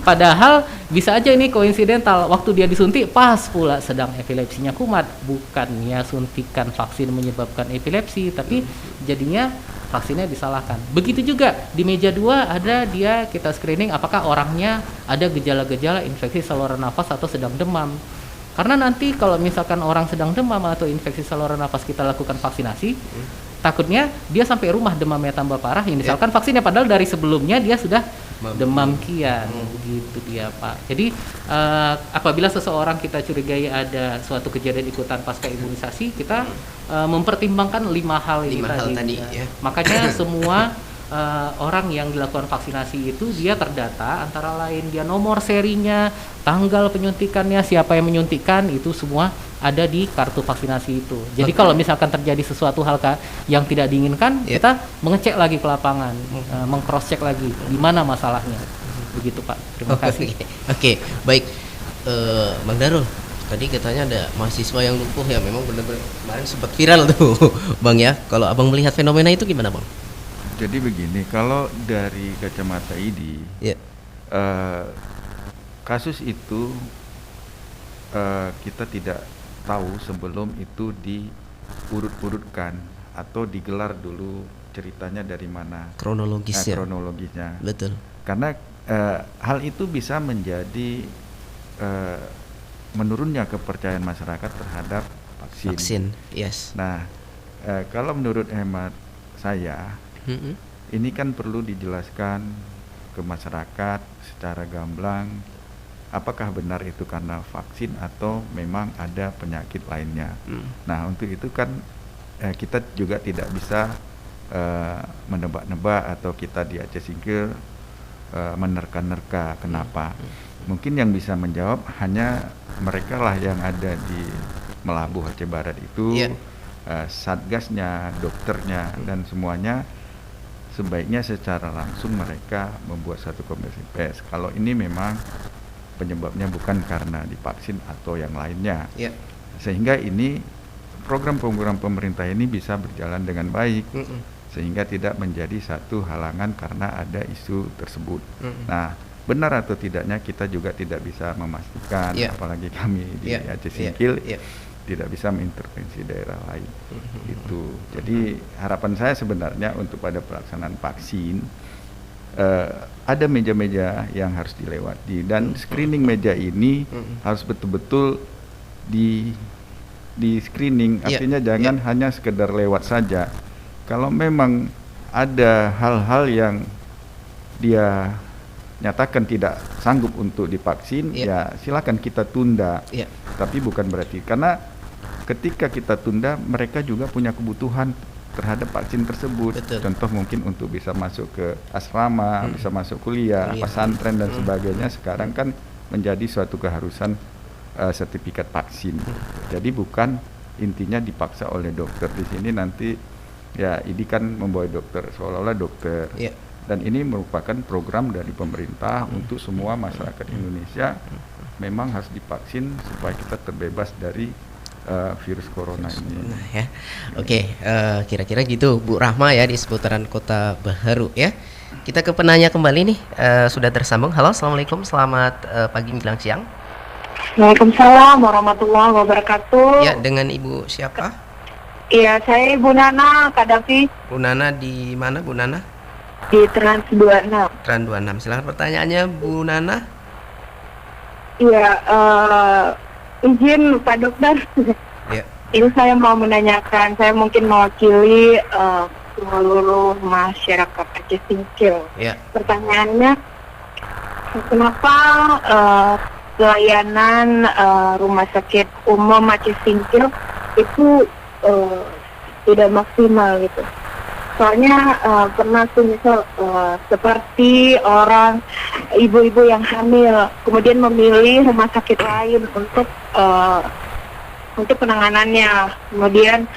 Padahal bisa aja ini koinsidental, waktu dia disuntik pas pula sedang epilepsinya kumat, bukannya suntikan vaksin menyebabkan epilepsi, tapi jadinya vaksinnya disalahkan. Begitu juga di meja 2 ada dia kita screening apakah orangnya ada gejala-gejala infeksi saluran nafas atau sedang demam. Karena nanti kalau misalkan orang sedang demam atau infeksi saluran nafas kita lakukan vaksinasi, takutnya dia sampai rumah demamnya tambah parah, yang misalkan vaksinnya padahal dari sebelumnya dia sudah demam kian, begitu dia Pak. Jadi apabila seseorang kita curigai ada suatu kejadian ikutan pasca imunisasi, kita mempertimbangkan 5 hal ini tadi. Makanya semua orang yang dilakukan vaksinasi itu dia terdata, antara lain dia nomor serinya, tanggal penyuntikannya, siapa yang menyuntikkan, itu semua ada di kartu vaksinasi itu. Jadi kalau misalkan terjadi sesuatu hal yang tidak diinginkan, kita mengecek lagi ke lapangan, meng-cross check lagi di mana masalahnya. Begitu Pak. Terima kasih. Oke, baik. Bang Darul, tadi katanya ada mahasiswa yang lumpuh ya, memang benar-benar kemarin sempat viral tuh, Bang ya. Kalau Abang melihat fenomena itu gimana, Bang? Jadi begini, kalau dari kacamata ID, kasus itu kita tidak tahu sebelum itu diurut-urutkan atau digelar dulu ceritanya dari mana, kronologisnya. Betul. Karena hal itu bisa menjadi menurunnya kepercayaan masyarakat terhadap vaksin. Yes. Nah, kalau menurut hemat saya, ini kan perlu dijelaskan ke masyarakat secara gamblang, apakah benar itu karena vaksin atau memang ada penyakit lainnya. Nah, untuk itu kan kita juga tidak bisa menebak-nebak atau kita di Aceh Singkil menerka-nerka kenapa. Mungkin yang bisa menjawab hanya mereka lah yang ada di Melabuh Aceh Barat itu, satgasnya, dokternya, dan semuanya. Sebaiknya secara langsung mereka membuat satu konferensi pers. Kalau ini memang penyebabnya bukan karena divaksin atau yang lainnya, sehingga ini program-program pemerintah ini bisa berjalan dengan baik, sehingga tidak menjadi satu halangan karena ada isu tersebut. Nah, benar atau tidaknya kita juga tidak bisa memastikan, apalagi kami di Aceh Singkil tidak bisa mengintervensi daerah lain. Itu. Jadi harapan saya sebenarnya untuk pada pelaksanaan vaksin ada meja-meja yang harus dilewati, dan screening meja ini harus betul-betul di screening, artinya jangan hanya sekedar lewat saja. Kalau memang ada hal-hal yang dia nyatakan tidak sanggup untuk divaksin, ya silakan kita tunda. Tapi bukan berarti, karena ketika kita tunda, mereka juga punya kebutuhan terhadap vaksin tersebut. Contoh mungkin untuk bisa masuk ke asrama, bisa masuk kuliah, pesantren dan sebagainya. Sekarang kan menjadi suatu keharusan sertifikat vaksin. Jadi bukan intinya dipaksa oleh dokter. Di sini nanti ya ini kan membawa dokter, seolah-olah dokter. Dan ini merupakan program dari pemerintah untuk semua masyarakat Indonesia memang harus divaksin supaya kita terbebas dari virus corona ini. Oke, kira-kira gitu Bu Rahma ya di seputaran Kota Baharu ya. Kita ke penanya kembali nih, sudah tersambung. Halo, assalamualaikum, selamat pagi menjelang siang. Waalaikumsalam warahmatullahi wabarakatuh. Ya, dengan Ibu siapa? Iya, saya Ibu Nana Kadafi. Bu Nana di mana Bu Nana? Di Trans 26. Trans 26. Silakan pertanyaannya Bu Nana. Iya, izin Pak Dokter. Ini saya mau menanyakan, saya mungkin mewakili seluruh masyarakat Aceh Singkil. Pertanyaannya, kenapa pelayanan rumah sakit umum Aceh Singkil itu tidak maksimal gitu? Soalnya pernah tuh misal seperti orang ibu-ibu yang hamil kemudian memilih rumah sakit lain untuk penanganannya, kemudian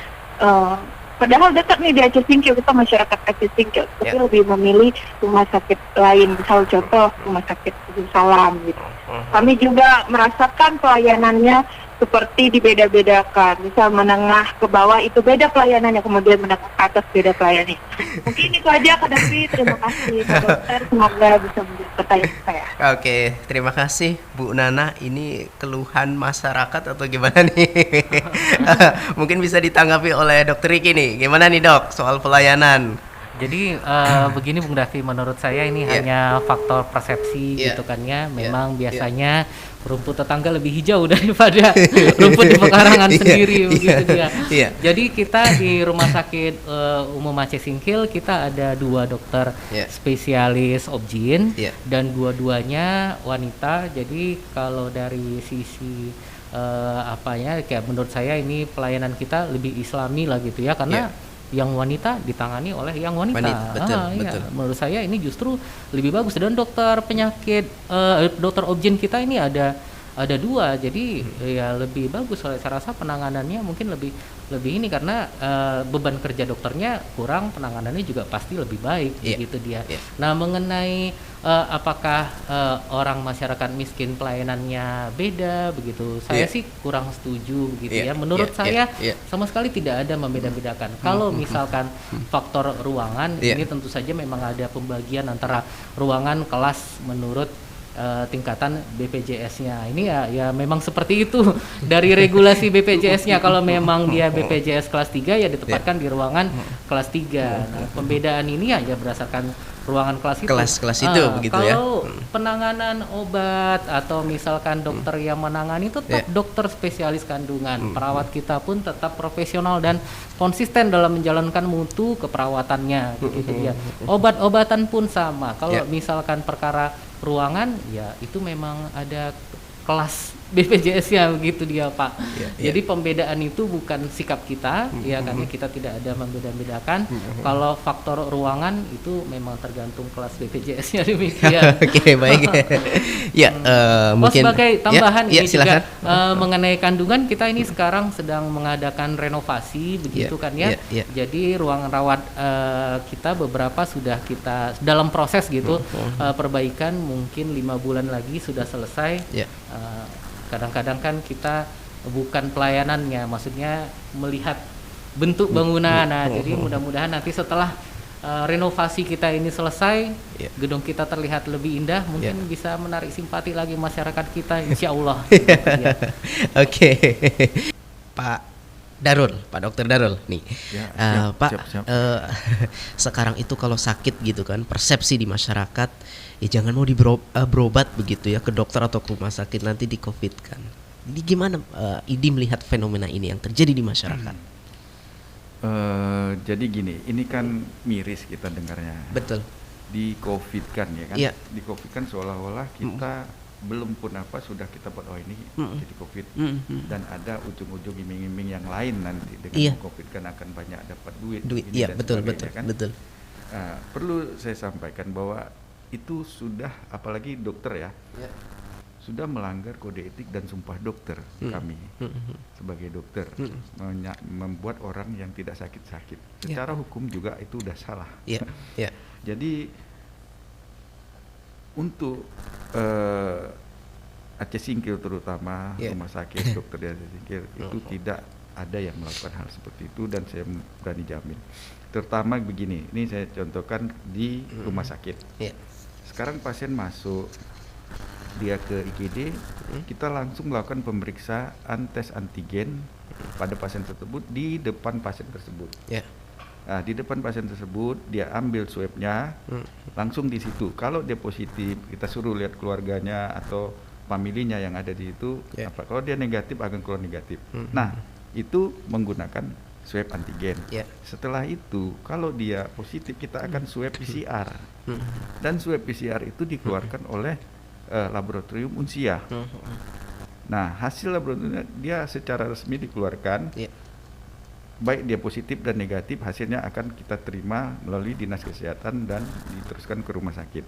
padahal dekat nih di Aceh Singkil, kita masyarakat Aceh Singkil, tapi lebih memilih rumah sakit lain, misal contoh rumah sakit Abdul Salam gitu. Kami juga merasakan pelayanannya seperti dibeda-bedakan, misal menengah ke bawah itu beda pelayanannya, kemudian menengah ke atas beda pelayanannya. Mungkin itu aja Kak Davi, terima kasih Pak Dokter, semoga bisa menjawab pertanyaan saya. Oke, terima kasih Bu Nana. Ini keluhan masyarakat atau gimana nih? Mungkin bisa ditanggapi oleh Dokter Riki nih. Gimana nih Dok soal pelayanan? Jadi begini Bung Davi, menurut saya ini hanya faktor persepsi gitu kan ya. Memang biasanya rumput tetangga lebih hijau daripada rumput di pekarangan sendiri begitu dia. Jadi kita di Rumah Sakit Umum Aceh Singkil kita ada 2 dokter spesialis obgyn dan dua-duanya wanita. Jadi kalau dari sisi kayak menurut saya ini pelayanan kita lebih islami lah gitu ya, karena yang wanita ditangani oleh yang wanita. Betul, Iya. betul. Menurut saya ini justru lebih bagus, dan dokter penyakit dokter obgyn kita ini ada dua, jadi ya lebih bagus. Saya rasa penanganannya mungkin lebih ini karena beban kerja dokternya kurang, penanganannya juga pasti lebih baik. Iya. Begitu dia. Iya. Nah, mengenai apakah orang masyarakat miskin pelayanannya beda begitu, saya Iya. sih kurang setuju begitu Iya, ya. Menurut iya, saya iya. sama sekali tidak ada membeda-bedakan. Kalau misalkan faktor ruangan, Iya. ini tentu saja memang ada pembagian antara ruangan, kelas menurut tingkatan BPJS-nya. Ini ya memang seperti itu dari regulasi BPJS-nya. Kalau memang dia BPJS kelas 3 ya ditempatkan di ruangan kelas 3. Nah, pembedaan ini aja berdasarkan ruangan kelas itu. Kelas itu begitu ya. Kalau penanganan obat atau misalkan dokter yang menangani tetap dokter spesialis kandungan. Perawat kita pun tetap profesional dan konsisten dalam menjalankan mutu keperawatannya gitu dia. Obat-obatan pun sama. Kalau misalkan perkara ruangan ya itu memang ada kelas BPJS-nya begitu dia, Pak. Jadi pembedaan itu bukan sikap kita ya, karena kita tidak ada membeda-bedakan. Kalau faktor ruangan itu memang tergantung kelas BPJS-nya demikian. Oke, baik. Ya, mungkin sebagai tambahan ya, ini silakan. juga mengenai kandungan, kita ini sekarang sedang mengadakan renovasi begitu kan ya. Jadi ruang rawat kita beberapa sudah kita dalam proses gitu perbaikan, mungkin 5 bulan lagi sudah selesai. Kadang-kadang kan kita bukan pelayanannya, maksudnya melihat bentuk bangunan. Nah, jadi mudah-mudahan nanti setelah renovasi kita ini selesai, gedung kita terlihat lebih indah, mungkin bisa menarik simpati lagi masyarakat kita, insya Allah. Oke. Pak Dokter Darul nih. Pak, siap. sekarang itu kalau sakit gitu kan, persepsi di masyarakat ya jangan mau berobat begitu ya ke dokter atau ke rumah sakit, nanti di COVID kan. Jadi gimana Idi melihat fenomena ini yang terjadi di masyarakat? Jadi gini, ini kan miris kita dengarnya. Betul. Di COVID kan ya kan. Iya. Di COVID kan seolah-olah kita belum pun apa sudah kita buat ini jadi COVID, dan ada ujung-ujung iming-iming yang lain nanti dengan COVID kan akan banyak dapat duit. Iya, dan betul. kan? Betul. Perlu saya sampaikan bahwa itu sudah, apalagi dokter ya, sudah melanggar kode etik dan sumpah dokter kami sebagai dokter, membuat orang yang tidak sakit-sakit. Secara hukum juga itu udah salah. Jadi untuk Aceh Singkil terutama rumah sakit dokter di Aceh Singkil itu tidak ada yang melakukan hal seperti itu, dan saya berani jamin. Terutama begini, ini saya contohkan di rumah sakit. Sekarang pasien masuk, dia ke IGD, kita langsung melakukan pemeriksaan tes antigen pada pasien tersebut di depan pasien tersebut. Nah, di depan pasien tersebut dia ambil swabnya, langsung di situ. Kalau dia positif, kita suruh lihat keluarganya atau familinya yang ada di situ. Kalau dia negatif akan keluar negatif. Nah, itu menggunakan swab antigen. Setelah itu, kalau dia positif, kita akan swab PCR. Dan swab PCR itu dikeluarkan oleh laboratorium Unsia. Nah, hasil laboratorium dia secara resmi dikeluarkan. Baik dia positif dan negatif, hasilnya akan kita terima melalui dinas kesehatan dan diteruskan ke rumah sakit.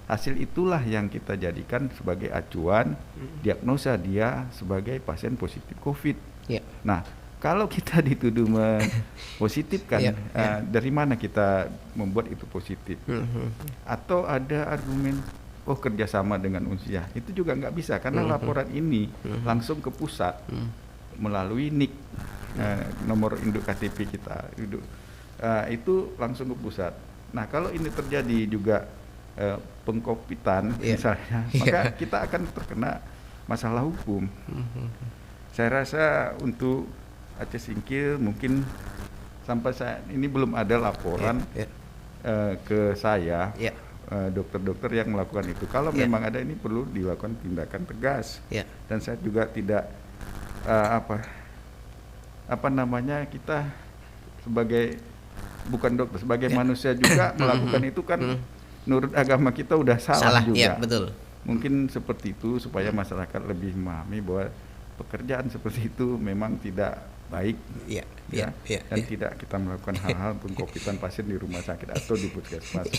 Hasil itulah yang kita jadikan sebagai acuan diagnosa dia sebagai pasien positif COVID. Nah, kalau kita dituduh positifkan, dari mana kita membuat itu positif? Atau ada argumen kerjasama dengan Unsia, itu juga nggak bisa karena laporan ini langsung ke pusat melalui NIK, nomor induk KTP kita, itu langsung ke pusat. Nah, kalau ini terjadi juga pengkopitan misalnya, maka kita akan terkena masalah hukum. Saya rasa untuk Aceh Singkil mungkin sampai saat ini belum ada laporan ke saya dokter-dokter yang melakukan itu. Kalau memang ada, ini perlu dilakukan tindakan tegas. Dan saya juga tidak kita sebagai bukan dokter, sebagai manusia juga melakukan itu kan menurut agama kita udah salah juga. Betul. Mungkin seperti itu supaya masyarakat lebih memahami bahwa pekerjaan seperti itu memang tidak baik dan tidak kita melakukan hal-hal pengcovidan pasien di rumah sakit atau di puskesmas.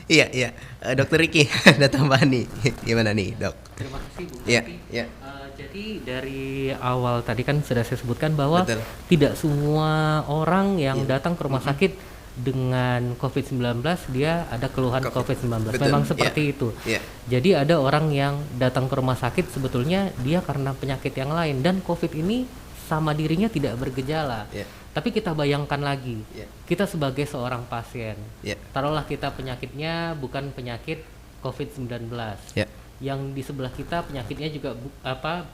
Iya. Dokter Riki ada tambahan nih, gimana nih dok? Terima kasih Bu. Iya. Jadi dari awal tadi kan sudah saya sebutkan bahwa Betul. tidak semua orang yang datang ke rumah sakit dengan COVID-19 dia ada keluhan COVID-19. Betul. Memang seperti itu. Iya. Jadi ada orang yang datang ke rumah sakit sebetulnya dia karena penyakit yang lain dan COVID ini sama dirinya tidak bergejala. Iya. Tapi kita bayangkan lagi, Iya. kita sebagai seorang pasien, Iya. taruhlah kita penyakitnya bukan penyakit COVID-19. Iya. Yang di sebelah kita penyakitnya juga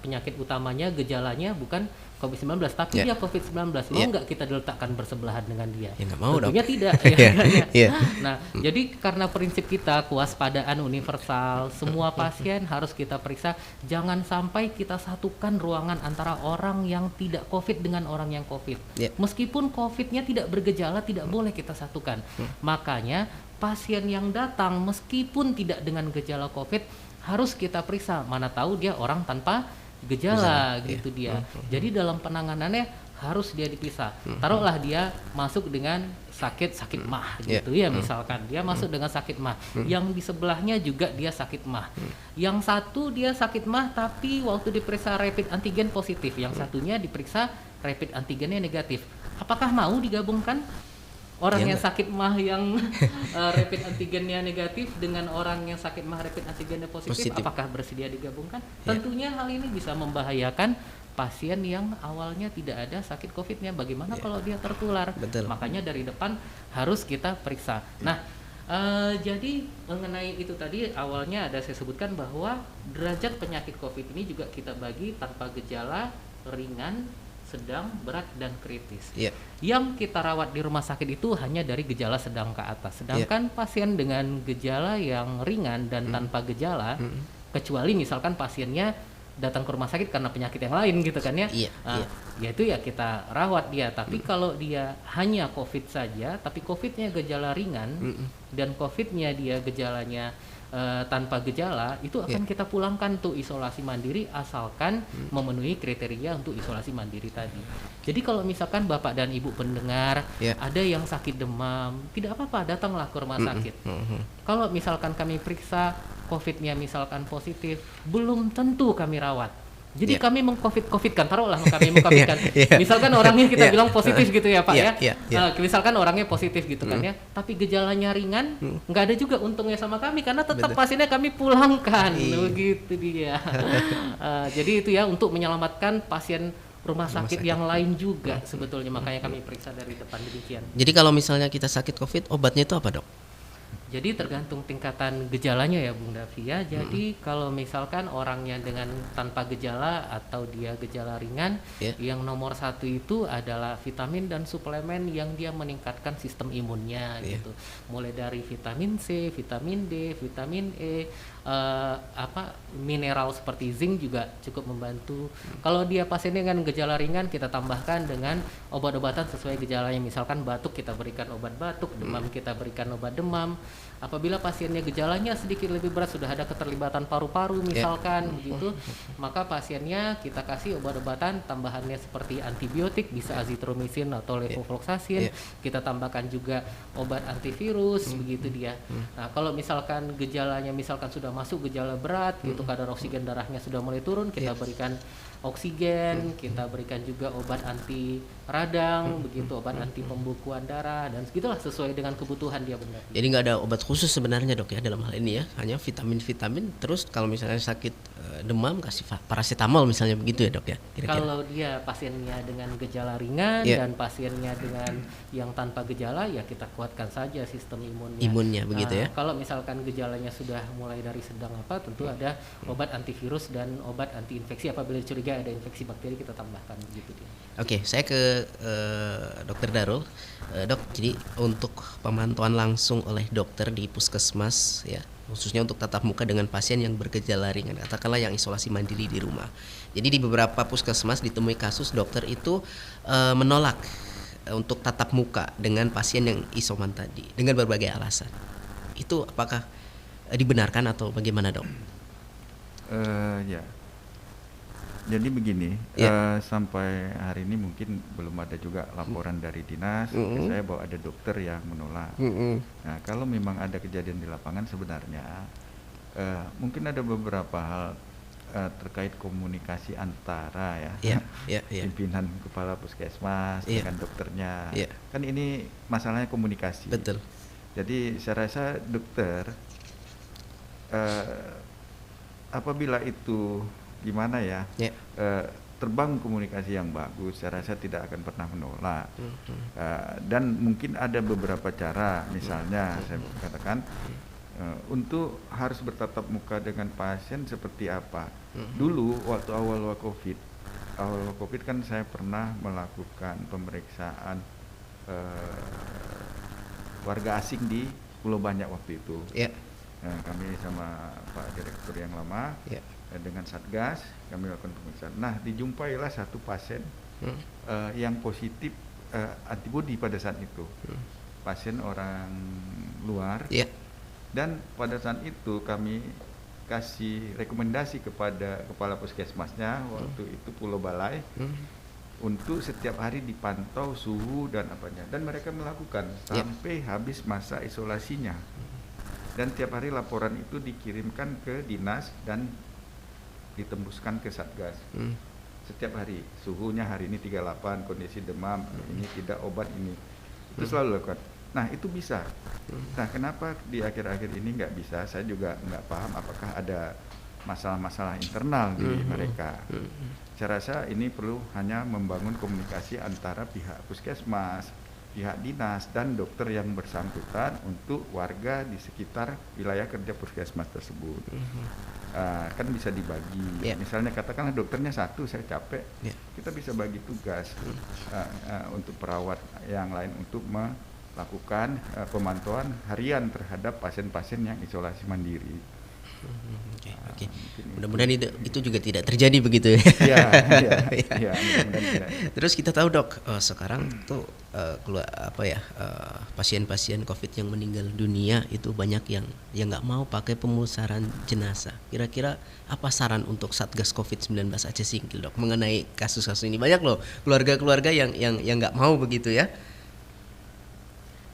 penyakit utamanya gejalanya bukan COVID-19 tapi dia COVID-19. Mau nggak kita diletakkan bersebelahan dengan dia? Ya nggak mau dong. Tentunya tidak. Ya, kan, ya. Iya. Nah, jadi karena prinsip kita kewaspadaan universal, semua pasien harus kita periksa. Jangan sampai kita satukan ruangan antara orang yang tidak COVID dengan orang yang COVID. Yeah. Meskipun COVID-nya tidak bergejala, tidak boleh kita satukan. Makanya pasien yang datang meskipun tidak dengan gejala COVID harus kita periksa. Mana tahu dia orang tanpa gejala gitu dia. Jadi dalam penanganannya harus dia dipisah. Taruhlah dia masuk dengan sakit mah gitu ya, misalkan dia masuk dengan sakit mah, yang di sebelahnya juga dia sakit mah. Yang satu dia sakit mah tapi waktu diperiksa rapid antigen positif, yang satunya diperiksa rapid antigennya negatif. Apakah mau digabungkan? Orang yang sakit mah yang rapid antigennya negatif dengan orang yang sakit mah rapid antigennya positif. Apakah bersedia digabungkan? Tentunya hal ini bisa membahayakan pasien yang awalnya tidak ada sakit COVID-nya. Bagaimana kalau dia tertular? Betul. Makanya dari depan harus kita periksa. Nah, jadi mengenai itu tadi awalnya ada saya sebutkan bahwa derajat penyakit COVID ini juga kita bagi tanpa gejala, ringan, sedang, berat, dan kritis. Yang kita rawat di rumah sakit itu hanya dari gejala sedang ke atas. Sedangkan pasien dengan gejala yang ringan dan tanpa gejala, kecuali misalkan pasiennya datang ke rumah sakit karena penyakit yang lain gitu kan ya, yaitu ya kita rawat dia. Tapi kalau dia hanya COVID saja, tapi COVID-nya gejala ringan dan COVID-nya dia gejalanya tanpa gejala, itu akan kita pulangkan tuh isolasi mandiri asalkan memenuhi kriteria untuk isolasi mandiri tadi. Jadi kalau misalkan Bapak dan Ibu pendengar ada yang sakit demam, tidak apa-apa, datanglah ke rumah sakit. Kalau misalkan kami periksa COVID-nya misalkan positif, belum tentu kami rawat. Jadi kami mengcovid-covidkan, taruhlah kami mengcovidkan. Misalkan orangnya kita bilang positif gitu ya Pak misalkan orangnya positif gitu kan ya, tapi gejalanya ringan, nggak ada juga untungnya sama kami karena tetap pasiennya kami pulangkan, begitu dia. Jadi itu ya untuk menyelamatkan pasien rumah sakit yang lain juga sebetulnya, makanya kami periksa dari depan demikian. Jadi kalau misalnya kita sakit COVID, obatnya itu apa dok? Jadi tergantung tingkatan gejalanya ya Bung Davi ya. Jadi kalau misalkan orangnya dengan tanpa gejala atau dia gejala ringan, yang nomor satu itu adalah vitamin dan suplemen yang dia meningkatkan sistem imunnya gitu. Mulai dari vitamin C, vitamin D, vitamin E, mineral seperti zinc juga cukup membantu. Kalau dia pasien dengan gejala ringan, kita tambahkan dengan obat-obatan sesuai gejalanya. Misalkan batuk, kita berikan obat batuk, demam kita berikan obat demam. Apabila pasiennya gejalanya sedikit lebih berat, sudah ada keterlibatan paru-paru misalkan gitu, maka pasiennya kita kasih obat-obatan tambahannya seperti antibiotik, bisa azitromisin atau levofloxacin. Kita tambahkan juga obat antivirus begitu dia. Nah, kalau misalkan gejalanya misalkan sudah masuk gejala berat gitu, kadar oksigen darahnya sudah mulai turun, kita berikan oksigen, kita berikan juga obat anti radang begitu, obat anti pembekuan darah, dan segitulah sesuai dengan kebutuhan dia benar. Jadi nggak ada obat khusus sebenarnya dok ya dalam hal ini ya, hanya vitamin. Terus kalau misalnya sakit demam kasih paracetamol misalnya begitu ya dok ya, kira-kira. Kalau dia pasiennya dengan gejala ringan dan pasiennya dengan yang tanpa gejala, ya kita kuatkan saja sistem imunnya begitu ya. Kalau misalkan gejalanya sudah mulai dari sedang tentu ada obat antivirus dan obat anti infeksi. Apabila dicurigai ada infeksi bakteri, kita tambahkan begitu dia. Oke, saya ke Dokter Darul. Dok, jadi untuk pemantauan langsung oleh dokter di puskesmas ya, khususnya untuk tatap muka dengan pasien yang bergejala ringan, katakanlah yang isolasi mandiri di rumah. Jadi di beberapa puskesmas ditemui kasus dokter itu menolak untuk tatap muka dengan pasien yang isoman tadi dengan berbagai alasan. Itu apakah dibenarkan atau bagaimana dok? Ya, Jadi begini, Ya. sampai hari ini mungkin belum ada juga laporan dari dinas ke saya bahwa ada dokter yang menolak. Nah, kalau memang ada kejadian di lapangan sebenarnya mungkin ada beberapa hal terkait komunikasi antara Ya, ya, ya. pimpinan kepala puskesmas Iya. dengan dokternya. Iya. Kan ini masalahnya komunikasi. Betul. Jadi saya rasa dokter apabila itu gimana ya, Ya. terbangun komunikasi yang bagus, saya rasa tidak akan pernah menolak. Dan mungkin ada beberapa cara, misalnya saya katakan untuk harus bertatap muka dengan pasien seperti apa. Dulu waktu awal COVID kan saya pernah melakukan pemeriksaan warga asing di Pulau Banyak waktu itu. Ya. Kami sama Pak Direktur yang lama Ya. dengan Satgas kami lakukan pemeriksaan. Nah, dijumpailah satu pasien yang positif antibodi pada saat itu. Pasien orang luar. Ya. Dan pada saat itu kami kasih rekomendasi kepada kepala puskesmasnya waktu itu Pulau Balai untuk setiap hari dipantau suhu dan apanya, dan mereka melakukan sampai habis masa isolasinya. Dan tiap hari laporan itu dikirimkan ke dinas dan ditembuskan ke Satgas. Setiap hari suhunya hari ini 38, kondisi demam ini, tidak obat ini, itu selalu lakukan. Nah, itu bisa. Nah, kenapa di akhir-akhir ini nggak bisa? Saya juga nggak paham apakah ada masalah-masalah internal di mereka. Saya rasa ini perlu hanya membangun komunikasi antara pihak puskesmas, pihak dinas, dan dokter yang bersangkutan untuk warga di sekitar wilayah kerja puskesmas tersebut. Kan bisa dibagi. Misalnya katakanlah dokternya satu, saya capek, kita bisa bagi tugas untuk perawat yang lain untuk melakukan pemantauan harian terhadap pasien-pasien yang isolasi mandiri. Oke. Mudah-mudahan itu juga tidak terjadi begitu ya. Iya, mudah-mudahan tidak. Terus kita tahu dok, sekarang tuh pasien-pasien COVID yang meninggal dunia itu banyak yang nggak mau pakai pemusaran jenazah. Kira-kira apa saran untuk Satgas COVID-19 Aceh Singkil dok mengenai kasus-kasus ini? Banyak loh keluarga-keluarga yang nggak mau begitu ya.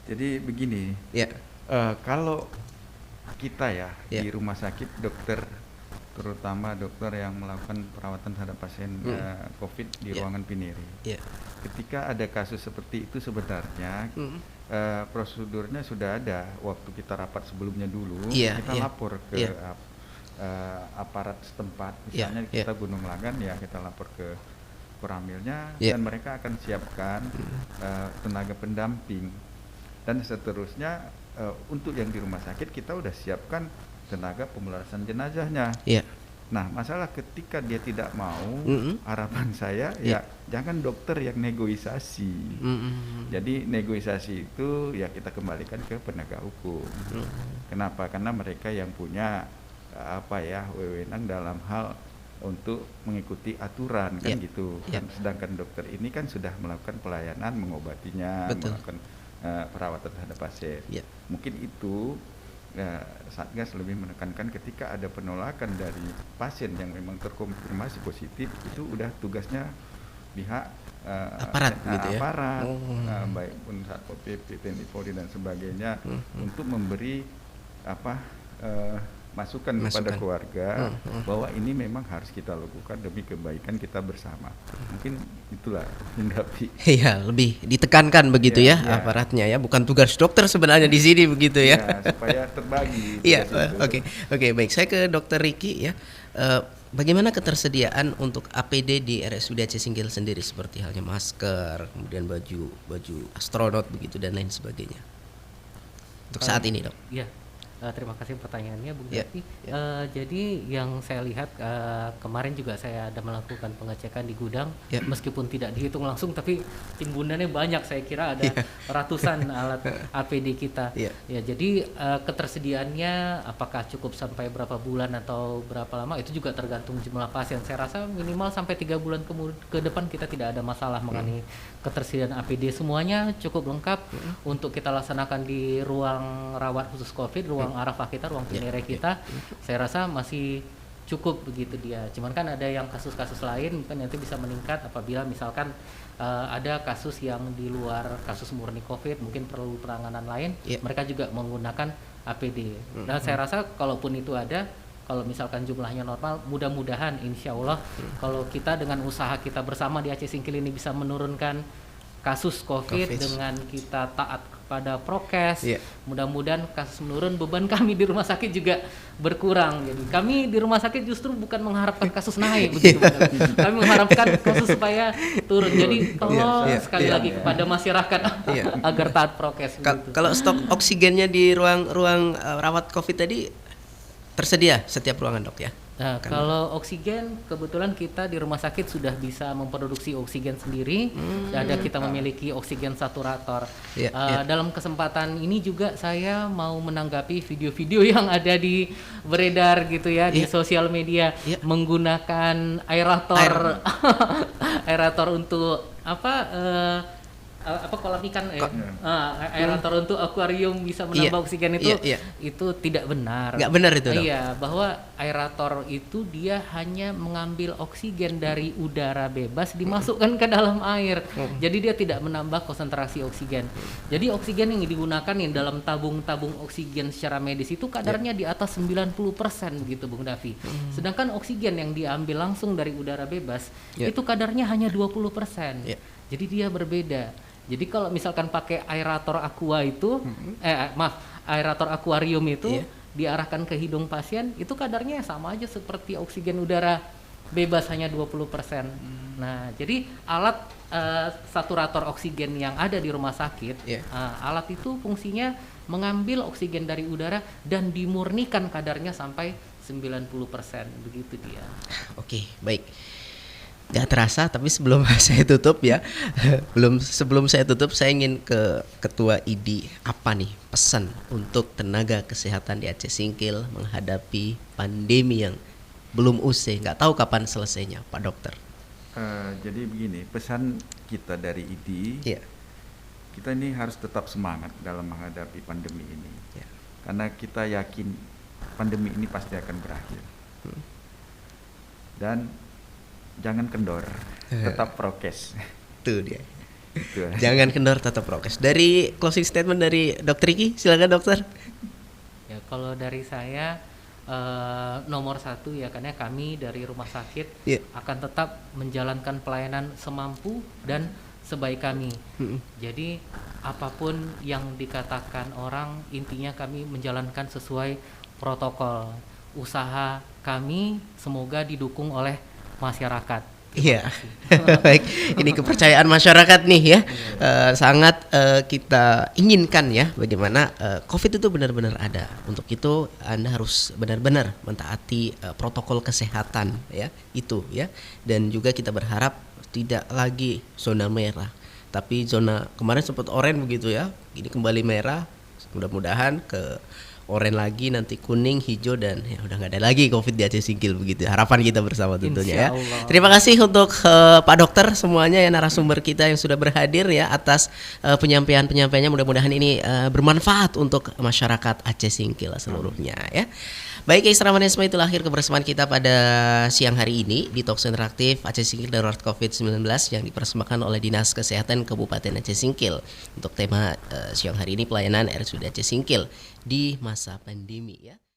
Jadi begini, kalau kita di rumah sakit, dokter, terutama dokter yang melakukan perawatan terhadap pasien COVID di ruangan Pinere, ketika ada kasus seperti itu sebenarnya prosedurnya sudah ada. Waktu kita rapat sebelumnya dulu, kita lapor ke aparat setempat, misalnya kita Gunung Lagan, kita lapor ke Koramilnya, dan mereka akan siapkan tenaga pendamping. Dan seterusnya untuk yang di rumah sakit kita udah siapkan tenaga pemulasaran jenazahnya. Nah, masalah ketika dia tidak mau, harapan saya jangan dokter yang negosiasi. Jadi negosiasi itu kita kembalikan ke penegak hukum. Kenapa? Karena mereka yang punya wewenang dalam hal untuk mengikuti aturan kan gitu. Sedangkan dokter ini kan sudah melakukan pelayanan, mengobatinya, melakukan perawatan terhadap pasien. Mungkin itu Satgas lebih menekankan ketika ada penolakan dari pasien yang memang terkonfirmasi positif, itu udah tugasnya pihak aparat gitu ya. Baik pun Satpol PP, TNI Polri dan sebagainya untuk memberi masukan kepada keluarga bahwa ini memang harus kita lakukan demi kebaikan kita bersama. Mungkin itulah hinggapi. Iya, lebih ditekankan begitu aparatnya bukan tugas dokter sebenarnya di sini begitu ya. Supaya terbagi. Oke, baik. Saya ke Dokter Riki ya. Bagaimana ketersediaan untuk APD di RSUD Aceh Singkil sendiri, seperti halnya masker, kemudian baju astronot begitu dan lain sebagainya untuk saat ini, dok? Iya. Terima kasih pertanyaannya, Bung Zaki. Jadi yang saya lihat kemarin juga saya ada melakukan pengecekan di gudang, meskipun tidak dihitung langsung, tapi timbunannya banyak. Saya kira ada ratusan alat APD kita. Jadi ketersediaannya apakah cukup sampai berapa bulan atau berapa lama itu juga tergantung jumlah pasien. Saya rasa minimal sampai 3 bulan ke depan kita tidak ada masalah mengenai ketersediaan APD. Semuanya cukup lengkap untuk kita laksanakan di ruang rawat khusus COVID, ruang Arafah kita, ruang Pinere kita. Saya rasa masih cukup begitu dia. Cuman kan ada yang kasus-kasus lain kan nanti bisa meningkat apabila misalkan ada kasus yang di luar kasus murni COVID, mungkin perlu penanganan lain, mereka juga menggunakan APD. Dan saya rasa kalaupun itu ada, kalau misalkan jumlahnya normal, mudah-mudahan insya Allah kalau kita dengan usaha kita bersama di Aceh Singkil ini bisa menurunkan kasus COVID dengan kita taat kepada prokes, mudah-mudahan kasus menurun, beban kami di rumah sakit juga berkurang. Jadi kami di rumah sakit justru bukan mengharapkan kasus naik, begitu. Kami mengharapkan kasus supaya turun. Jadi tolong sekali lagi kepada masyarakat agar taat prokes. Kalau stok oksigennya di ruang rawat COVID tadi tersedia setiap ruangan, Dok, ya? Nah, kalau oksigen kebetulan kita di rumah sakit sudah bisa memproduksi oksigen sendiri. Ada kita memiliki oksigen saturator. Dalam kesempatan ini juga saya mau menanggapi video-video yang ada di beredar gitu ya di sosial media menggunakan aerator aerator untuk kolam ikan aerator untuk akuarium bisa menambah oksigen itu tidak benar. Nggak benar itu, Dok? Iya, bahwa aerator itu dia hanya mengambil oksigen dari udara bebas dimasukkan ke dalam air. Jadi dia tidak menambah konsentrasi oksigen. Jadi oksigen yang digunakan dalam tabung-tabung oksigen secara medis itu kadarnya di atas 90% begitu, Bung Davi. Sedangkan oksigen yang diambil langsung dari udara bebas itu kadarnya hanya 20%. Jadi dia berbeda. Jadi kalau misalkan pakai aerator aqua itu, aerator akuarium itu diarahkan ke hidung pasien, itu kadarnya sama aja seperti oksigen udara bebas hanya 20%. Nah, jadi alat saturator oksigen yang ada di rumah sakit, alat itu fungsinya mengambil oksigen dari udara dan dimurnikan kadarnya sampai 90%, begitu dia. Oke, baik. Gak terasa, tapi sebelum saya tutup ya, sebelum saya tutup, saya ingin ke Ketua IDI, apa nih pesan untuk tenaga kesehatan di Aceh Singkil menghadapi pandemi yang belum usai, nggak tahu kapan selesainya, Pak Dokter. Jadi begini, pesan kita dari IDI, kita ini harus tetap semangat dalam menghadapi pandemi ini, karena kita yakin pandemi ini pasti akan berakhir. Dan jangan kendor, tetap prokes. Tuh dia. Jangan kendor, tetap prokes. Dari closing statement dari Dokter Iki, silakan Dokter. Ya, kalau dari saya nomor satu ya, karena kami dari rumah sakit akan tetap menjalankan pelayanan semampu dan sebaik kami. Jadi apapun yang dikatakan orang, intinya kami menjalankan sesuai protokol. Usaha kami semoga didukung oleh masyarakat. Iya, baik. Ini kepercayaan masyarakat nih ya, sangat kita inginkan ya, bagaimana COVID itu benar-benar ada. Untuk itu Anda harus benar-benar mentaati protokol kesehatan ya, itu ya. Dan juga kita berharap tidak lagi zona merah, tapi zona kemarin sempat oranye begitu ya, ini kembali merah. Mudah-mudahan ke oranye lagi, nanti kuning, hijau, dan ya udah nggak ada lagi COVID di Aceh Singkil begitu. Harapan kita bersama tentunya ya. Terima kasih untuk Pak Dokter semuanya ya, narasumber kita yang sudah berhadir ya atas penyampaiannya. Mudah-mudahan ini bermanfaat untuk masyarakat Aceh Singkil seluruhnya ya. Baik, Ekstra Manisme, itulah akhir kebersamaan kita pada siang hari ini di Talkshow Interaktif Aceh Singkil Darurat COVID-19 yang dipersembahkan oleh Dinas Kesehatan Kabupaten Aceh Singkil. Untuk tema siang hari ini pelayanan RSUD Aceh Singkil di masa pandemi ya.